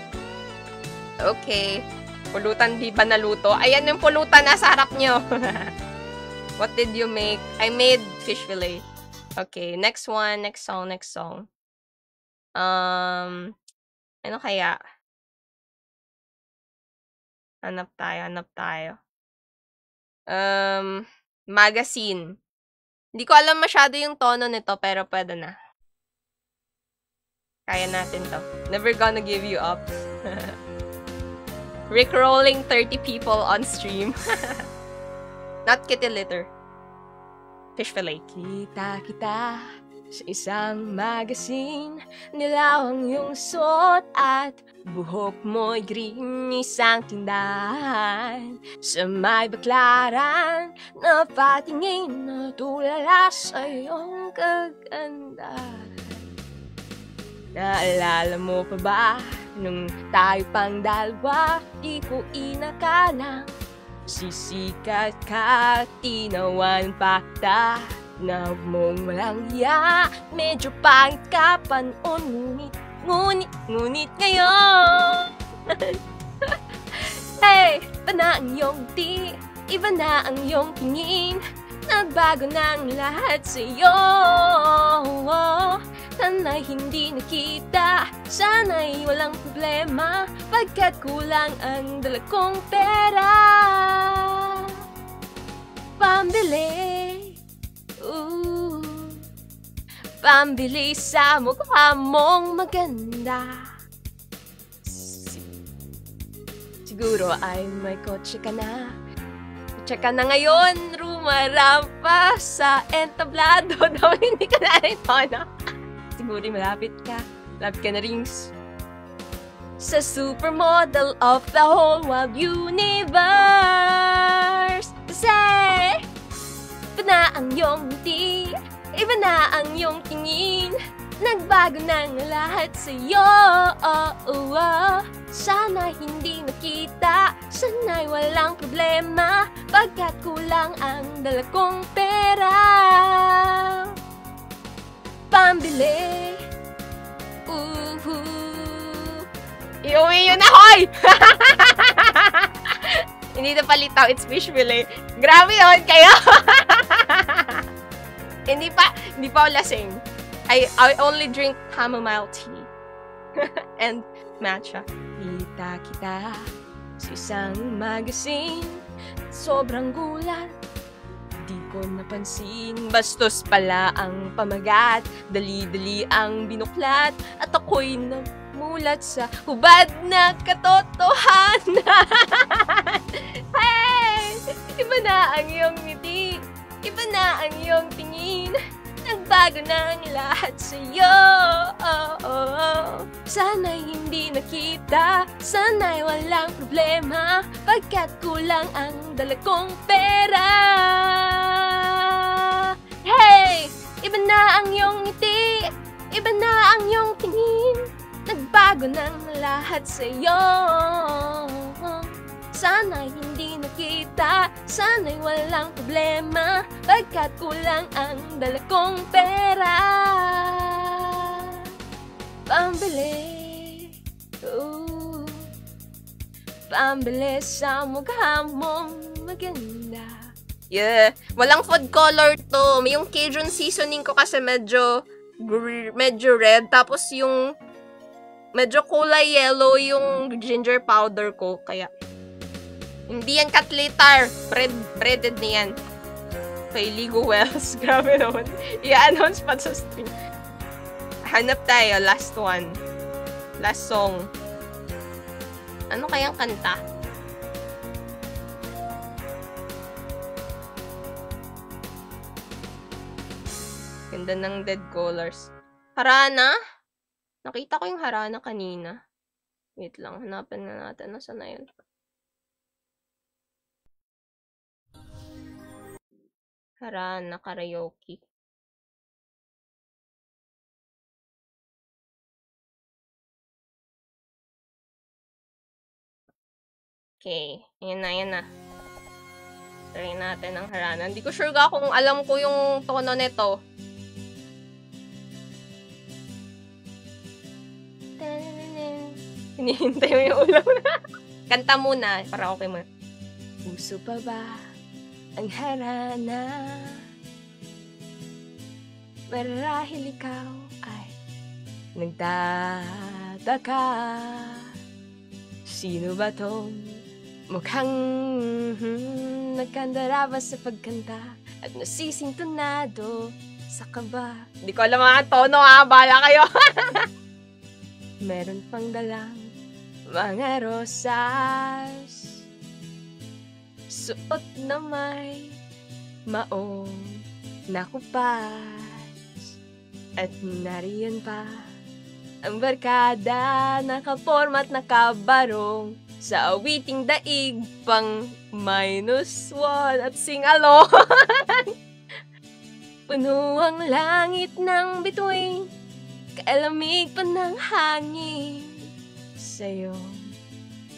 Okay. Pulutan di ba naluto? Ayan yung pulutan nasa harap nyo. What did you make? I made fish fillet. Okay, next one. Next song. Ano kaya? Hanap tayo. Magazine. Hindi ko alam masyado yung tono nito, pero pwede na. Kaya natin to. Never gonna give you up. Rickrolling 30 people on stream. Not kitty litter. Fish fillet. Kita sa isang magazine, nilawang yung suot at buhok mo'y green. Isang tindahan sa may Baklaran, napatingin na tulala sa iyong kaganda. Naalala mo pa ba nung tayo pang dalawa? Di ko inakalang sisikat ka, tinawan pakta na mong walang hiya. Medyo pangit ka pa noon, ngunit ngayon. Hey, iba na ang iyong ngiti, iba na ang iyong tingin, nagbago na ang lahat sa'yo. Sana'y hindi nakita, sana'y walang problema, pagkat kulang ang dala kong pera. Pambili sa mukha mong maganda. Siguro ay may kotse ka na. Kotse ka na ngayon, rumarampa sa entablado. Daw hindi ka na rin tono. Siguro malapit ka na rin sa supermodel of the whole wide universe. Kasi iba na ang iyong ngiti, iba na ang iyong tingin, nagbago na ang lahat sa'yo. Sana hindi nakita, sana'y walang problema, pagkat kulang ang dala kong pera. Pambili. Iuwi yun na, hoy! Hindi na palitaw, it's fish fillet. Grabe yun kayo! Hindi pa ako lasing. I only drink chamomile tea. And matcha. Kita sa isang magazine, sobrang gulat. Di ko napansin, bastos pala ang pamagat, dali-dali ang binuklat, at ako'y namulat sa hubad na katotohanan. Hey! Iba na ang iyong ngiti, iba na ang iyong tingin, nagbago na ang lahat sa'yo. Sana'y hindi nakita, sana'y walang problema, pagkat kulang ang dala kong pera. Hey! Iba na ang iyong ngiti, Iba na ang iyong tingin, nagbago ng lahat sa'yo. Sana'y hindi nakita, sana'y walang problema, pagkat kulang ang dala kong pera. Pambili, pambili sa mukha mong maganda. Yeah, walang food color to. Yung Cajun seasoning ko kasi medyo red, tapos yung medyo kulay yellow yung ginger powder ko, kaya hindi yan cat litter. Breaded na yan. Kay Ligo Wells. Grabe naman. I-announce pa sa stream. Hanap tayo. Last one. Last song. Ano kayang kanta? Ganda ng Dead Colors. Harana? Nakita ko yung Harana kanina. Wait lang. Hanapan na natin. Nasaan na yun? Harana karaoke. Okay. Ayan na. Try natin ang Harana. Hindi ko sure kung alam ko yung tono nito. Hinihintay mo yung ulam na. Kanta muna. Para okay mo. Puso pa ba ang harana? Marahil ikaw ay nagtataka. Sino ba tong mukhang nagkandara sa pagkanta at nasisintonado sa kaba? Hindi ko alam mga tono ha. Bahala kayo. Meron pang dalang mga rosas, suot na may maong nakupas, at nariyan pa ang barkada, nakaporma at nakabarong sa awiting daig pang -1 at sing-along. Puno ang langit ng bituin, kailamig pa ng hangin. Sa'yo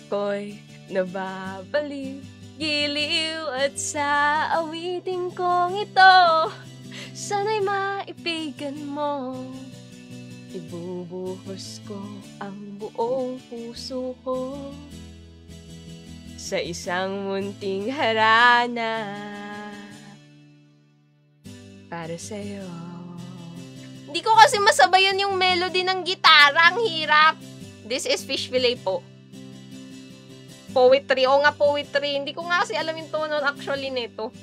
ko'y nababaliw, giliw, at sa awiting kong ito, sana'y maibigan mo. Ibubuhos ko ang buong puso ko sa isang munting harana para sa'yo. Hindi ko kasi masabayan yung melody ng gitara. Ang hirap. This is fish fillet po. Poetry. O nga, poetry. Hindi ko nga kasi alam yung tono actually nito.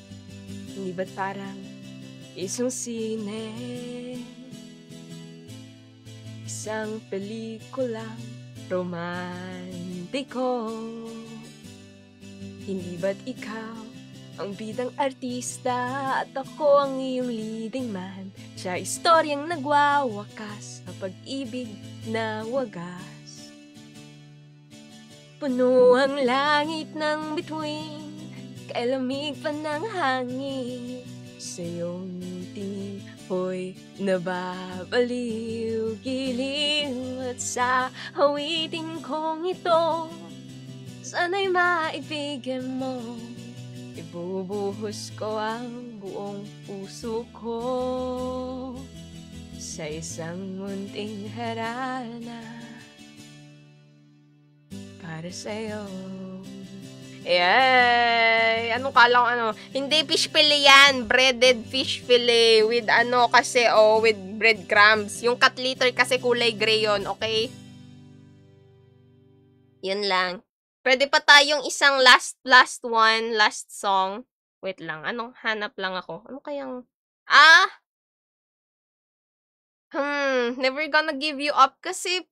Hindi ba't parang isang sine? Isang pelikulang romantiko. Hindi ba't ikaw ang bidang artista at ako ang iyong leading man sa istoryang nagwawakas sa pag-ibig na wagas? Puno ang langit ng bituin, kailamig pa ng hangin. Sa iyong tingin ko'y nababaliw, giliw, at sa awiting kong ito, sana'y maibigan mo. Ibubuhos ko ang buong puso ko sa isang munting harana para sa'yo. Yay! Anong kala ko ano? Hindi fish fillet yan. Breaded fish fillet with ano kasi, with breadcrumbs. Yung cat litter kasi kulay gray yun, okay? Yun lang. Pwede pa tayong isang last song. Wait lang, anong hanap lang ako? Ano kayang... Never Gonna Give You Up kasi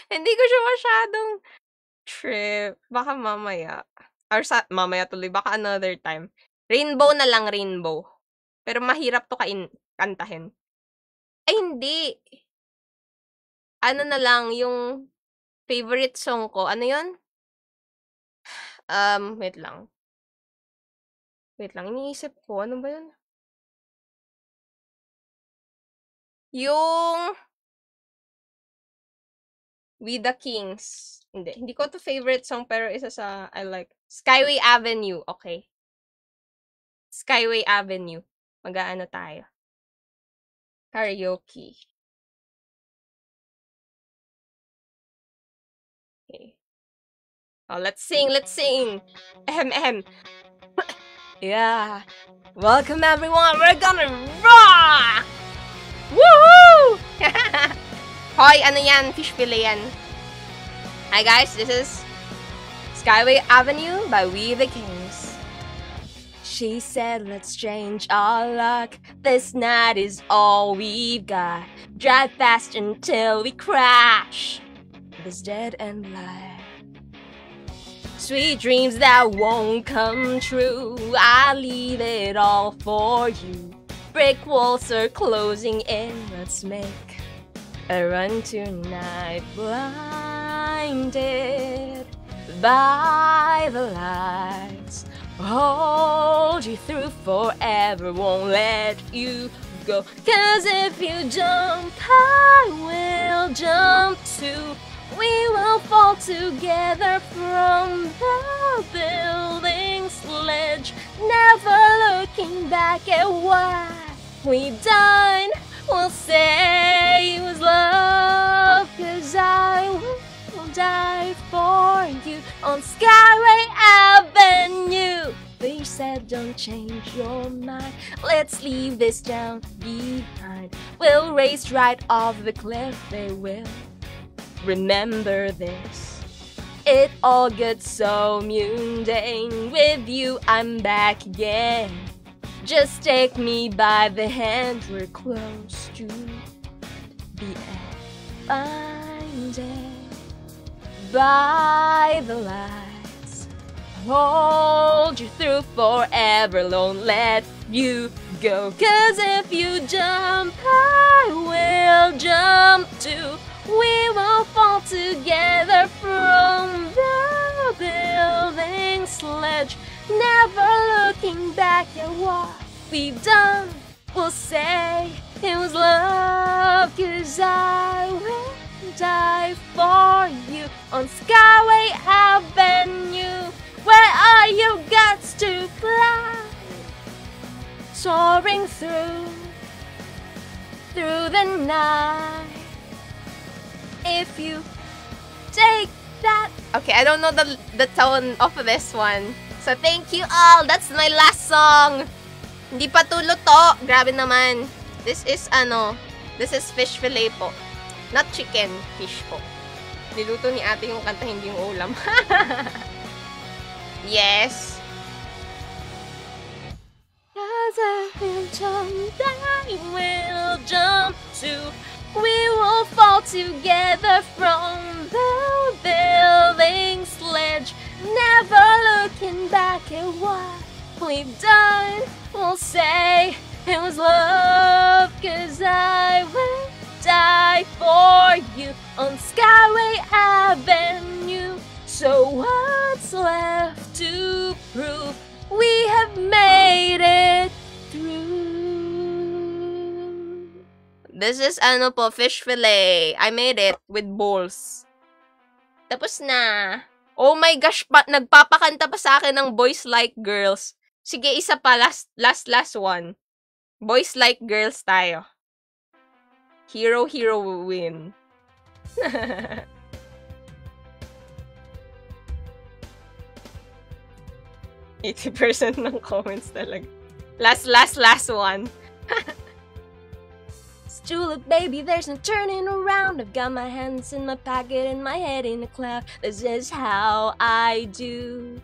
hindi ko siya masyadong trip. Baka mamaya. Or mamaya tuloy, baka another time. Rainbow na lang, Rainbow. Pero mahirap to kantahin. Ay, hindi. Ano na lang, yung favorite song ko. Ano yun? Wait lang. Wait lang, iniisip ko. Ano ba yun? Yung We the Kings. Hindi ko to favorite song pero isa sa I like. Skyway Avenue. Okay. Skyway Avenue. Mag-aano tayo. Karaoke. Okay. Oh, let's sing. Ahem, ahem. Yeah. Welcome everyone. We're gonna rock! Woohoo! Hoy, ano yan? Fish fillet yan. Hi guys, this is Skyway Avenue by We the Kings. She said, let's change our luck. This night is all we've got. Drive fast until we crash this dead-end life. Sweet dreams that won't come true. I leave it all for you. Brick walls are closing in. Let's make a run tonight. Blinded by the lights. Hold you through forever. Won't let you go. 'Cause if you jump, I will jump too. We will fall together from the building's ledge, never looking back at what we've done. We'll say it was love, 'cause I will die for you on Skyway Avenue. They said don't change your mind, let's leave this town behind. We'll race right off the cliff, they will remember this. It all gets so mundane. With you I'm back again. Just take me by the hand, we're close to the end. Blinded by the lights, hold you through forever, won't let you go. 'Cause if you jump, I will jump too. We will fall together from the building's ledge, never looking back at what we've done. We'll say it was love, 'cause I will die for you on Skyway Avenue. Where are you guts to fly? Soaring through the night. If you take that. Okay, I don't know the tone of this one. So thank you all. That's my last song. Hindi pa to luto. Grabe naman. This is fish fillet po. Not chicken, fish po. Niluto ni ate yung kanta, hindi yung ulam. Yes. 'Cause I will jump, I will jump too. We will fall together from the building's ledge, never looking back at what we've done. We'll say it was love, 'cause I will die for you on Skyway Avenue. So what's left to prove? We have made it through. This is fish fillet. I made it with bowls. Tapos na. Oh my gosh, nagpapakanta pa sa akin ng Boys Like Girls. Sige, isa pa, last one. Boys Like Girls tayo. Hero will win. 80% ng comments talaga. Last one. Julep, baby, there's no turning around. I've got my hands in my pocket and my head in the cloud. This is how I do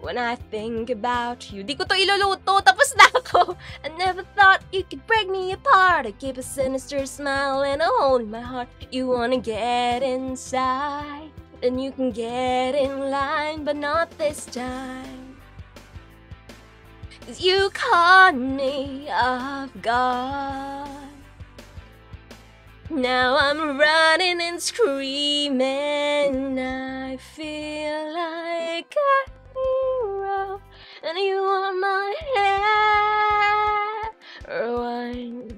when I think about you. Di ko to iluluto, tapos na ako. I never thought you could break me apart. I keep a sinister smile and a hole in my heart. You wanna get inside, then you can get in line, but not this time. 'Cause you caught me off guard. Now I'm running and screaming. I feel like a hero, and you are my heroine.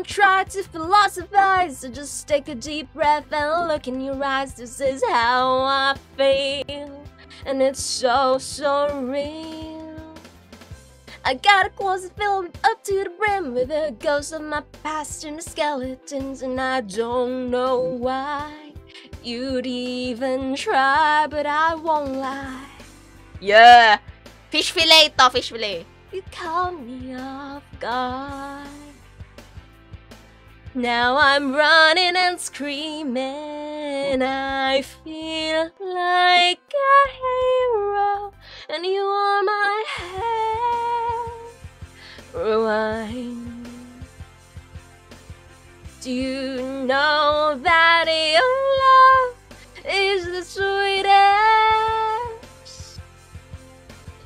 Don't try to philosophize, so just take a deep breath and look in your eyes. This is how I feel, and it's so, so real. I got a closet filled up to the brim with the ghosts of my past and the skeletons, and I don't know why you'd even try, but I won't lie. Yeah! Fish fillet to, fish fillet. You caught me off guard. Now I'm running and screaming. I feel like a hero, and you are my heroine. Do you know that your love is the sweetest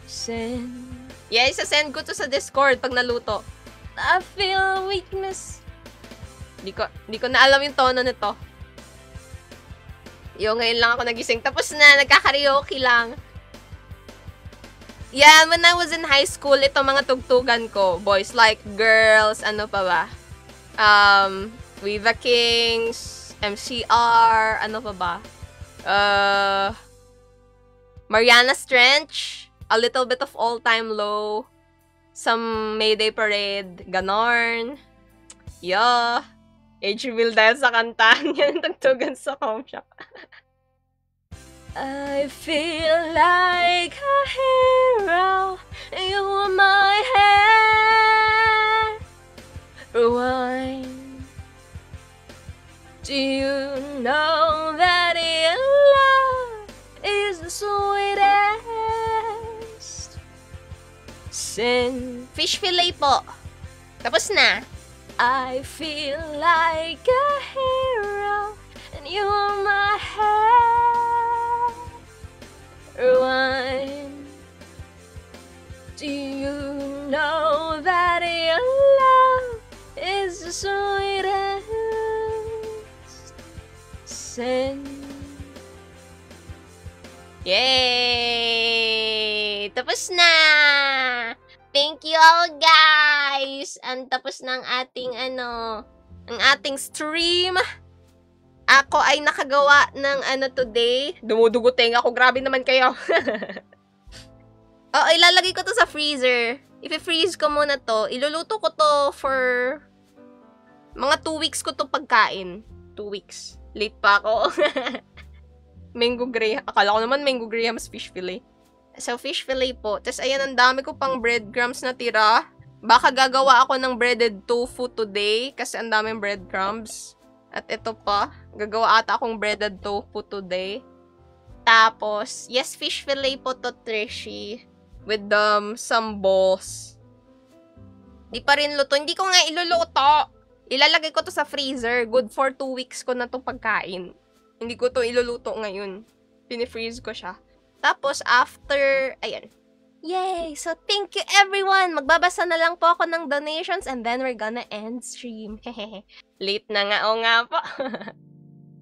sin? Yeah, isa-send ko to sa Discord pag naluto. I feel weakness. Di ko na alam yung tono nito. Ngayon lang ako nagising. Tapos na, nagkakaraoke lang. Yeah, when I was in high school, ito mga tugtugan ko. Boys Like Girls, ano pa ba? We the Kings, MCR, ano pa ba? Mariana's Trench, A Little Bit of All Time Low, some Mayday Parade, ganorn. Yeah. Age reveal dahil sa kantahan yan, tugtugan sa home shop. I feel like a hero, you are my heroine. Do you know that your love is the sweetest sin? Fish fillet po. Tapos na. I feel like a hero, and you are my heroine. Do you know that your love is the sweetest sin? Yay! Tapos na! Thank you all, guys! Ang tapos ng ating, ang ating stream. Ako ay nakagawa ng today. Dumuduguteng ako. Grabe naman kayo. Ilalagay ko to sa freezer. I-freeze ko muna to. Iluluto ko to for mga 2 weeks ko to pagkain. 2 weeks. Late pa ako. Mango graham. Akala ko naman mango graham fish fillet. So, fish fillet po. Tapos, ayan, ang dami ko pang breadcrumbs na tira. Baka gagawa ako ng breaded tofu today kasi ang daming breadcrumbs. At ito pa. Gagawa ata akong breaded tofu today. Tapos, yes, fish fillet po to, Trishy. With some balls. Di pa rin luto. Hindi ko nga iluluto. Ilalagay ko to sa freezer. Good for 2 weeks ko na to pagkain. Hindi ko to iluluto ngayon. Pinifreeze ko siya. Tapos, after, ayan. Yay! So, thank you everyone! Magbabasa na lang po ako ng donations and then we're gonna end stream. Late na nga. O nga po.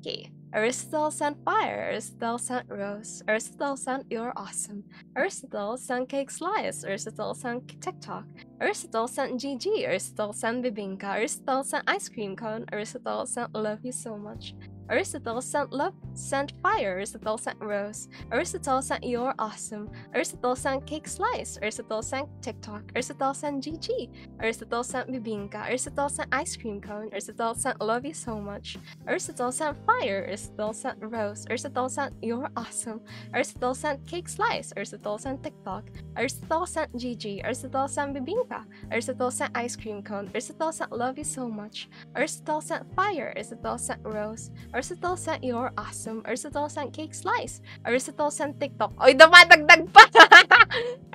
Okay. Aristotle sent fire, Aristotle sent rose, Aristotle sent you're awesome, Aristotle sent cake slice, Aristotle sent TikTok, Aristotle sent GG, Aristotle sent bibinka, Aristotle sent ice cream cone, Aristotle sent love you so much, Aristotle sent love, sent fire, Aristotle sent rose, Aristotle sent you're awesome, Aristotle sent cake slice, Aristotle sent TikTok, Aristotle sent GG, Aristotle sent bibinka, Aristotle sent ice cream cone, Aristotle sent love you so much, Aristotle sent fire, Aristotle sent rose, Aristotle sent you're awesome, Aristotle sent cake slice, Aristotle sent TikTok, Aristotle sent GG, Aristotle sent bibinka, Aristotle sent ice cream cone, Aristotle sent love you so much, Aristotle sent fire, Aristotle sent rose, Aristotle sent you're awesome, Aristotle sent cake slice, Aristotle sent TikTok, oy, dumadagdag pa!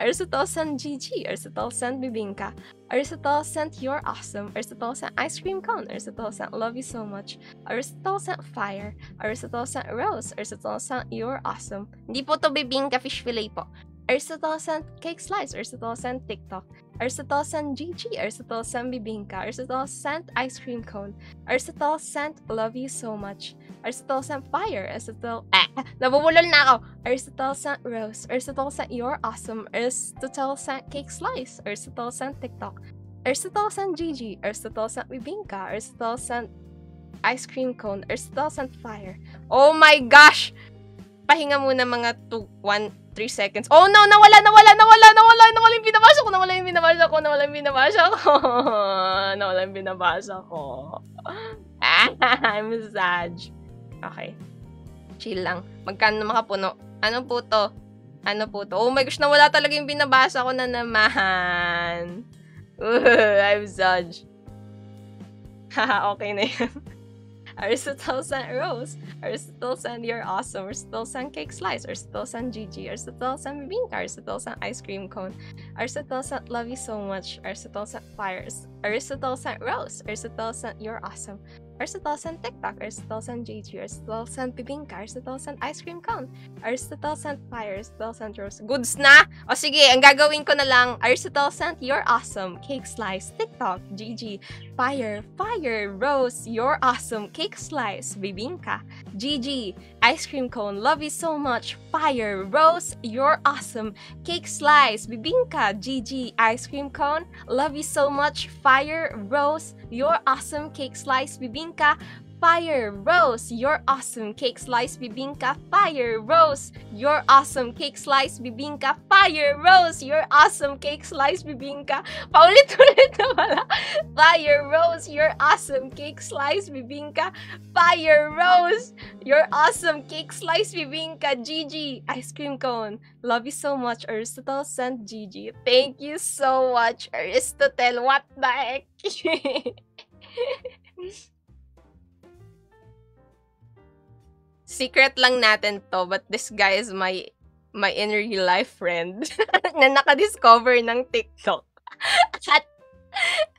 Aristotle sent GG, Aristotle sent bibinka, Aristotle sent you're awesome, Aristotle sent ice cream cone, Aristotle sent love you so much, Aristotle sent fire, Aristotle sent rose, Aristotle sent you're awesome. Hindi po to bibingka, fish fillet po. Aristotle sent cake slice, Aristotle sent TikTok, Aristotle sent GG, Aristotle sent bibingka, Aristotle sent ice cream cone, Aristotle sent love you so much, Aristotle sent fire, Aristotle... nabubulol na ako! Aristotle sent rose, Aristotle sent you're awesome, Aristotle sent cake slice, Aristotle sent TikTok, Aristotle-san GG, Aristotle-san Bibingka, Aristotle-san Ice Cream Cone, Aristotle-san Fire. Oh my gosh! Pahinga muna mga 3 seconds. Oh no! Nawala yung binabasa ko. I'm sad. Okay. Chill lang. Magkano makapuno? Ano po to? Oh my gosh, nawala talaga yung binabasa ko na naman. I'm sad. Okay na yan. Aristotle-san Rose, Aristotle-san You're Awesome, Aristotle-san Cake Slice, Aristotle-san GG, Aristotle-san Bibingka, Aristotle-san Ice Cream Cone, Aristotle-san Love You So Much, Aristotle-san Fires, Aristotle-san Rose, Aristotle-san You're Awesome, Aristotle-san TikTok, Aristotle-san GG, Aristotle-san Bibingka, Aristotle-san Ice Cream Cone, Aristotle-san Fire, Aristotle-san Rose. Goods na? O sige, ang gagawin ko na lang, Aristotle-san You're Awesome, Cake Slice, TikTok, GG, Fire, Rose, You're Awesome, Cake Slice, Bibingka, GG, Ice Cream Cone, Love You So Much, Fire, Rose, You're Awesome, Cake Slice, Bibingka, GG, Ice Cream Cone, Love You So Much, Fire, Rose, You're Awesome, Cake Slice, Bibingka, Fire, Rose, You're Awesome, Cake Slice, Bibingka, Fire, Rose, You're Awesome, Cake Slice, Bibingka, Fire, Rose, You're Awesome, Cake Slice, Bibingka, paulit-ulit na pala, Fire, Rose, You're Awesome, Cake Slice, Bibingka, Fire, Rose, You're Awesome, Cake Slice, Bibingka, GG, Ice Cream Cone, Love You So Much, Aristotle sent GG. Thank you so much, Aristotle, what the heck? Secret lang natin to, but this guy is my in real life friend na nakadiscover ng TikTok.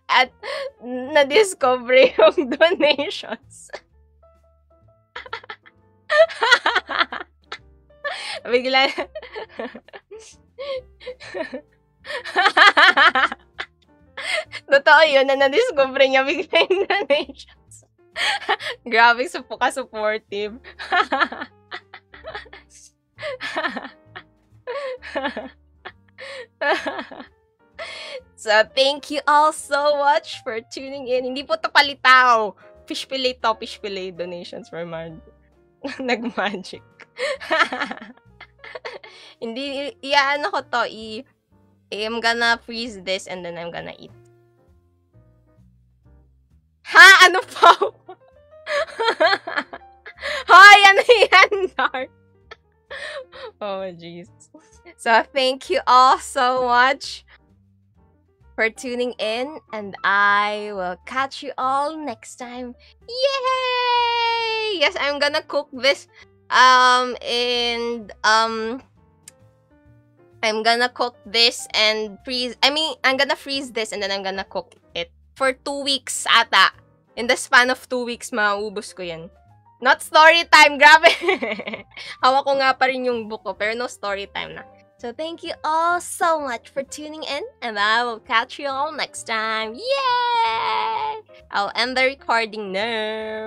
At na-discover yung donations. Bigla totoo yun, na na-discover niya bigla yung donations. Grabe, supportive. So, thank you all so much for tuning in. Hindi po to palitaw. Fish fillet donations for nag-magic. Hindi, ano ko to, I'm gonna freeze this and then I'm gonna eat. Ha? Ano po? Hoy, ano yan, Dark? Oh, jeez. So, thank you all so much for tuning in, and I will catch you all next time. Yay! Yes, I'm gonna cook this, I'm gonna cook this and freeze, I'm gonna freeze this and then I'm gonna cook it for 2 weeks ata. In the span of 2 weeks, mauubos ko yan. Not story time, grabe! Hawak ko nga pa rin yung book ko, pero no story time na. So, thank you all so much for tuning in, and I will catch you all next time. Yay! I'll end the recording now.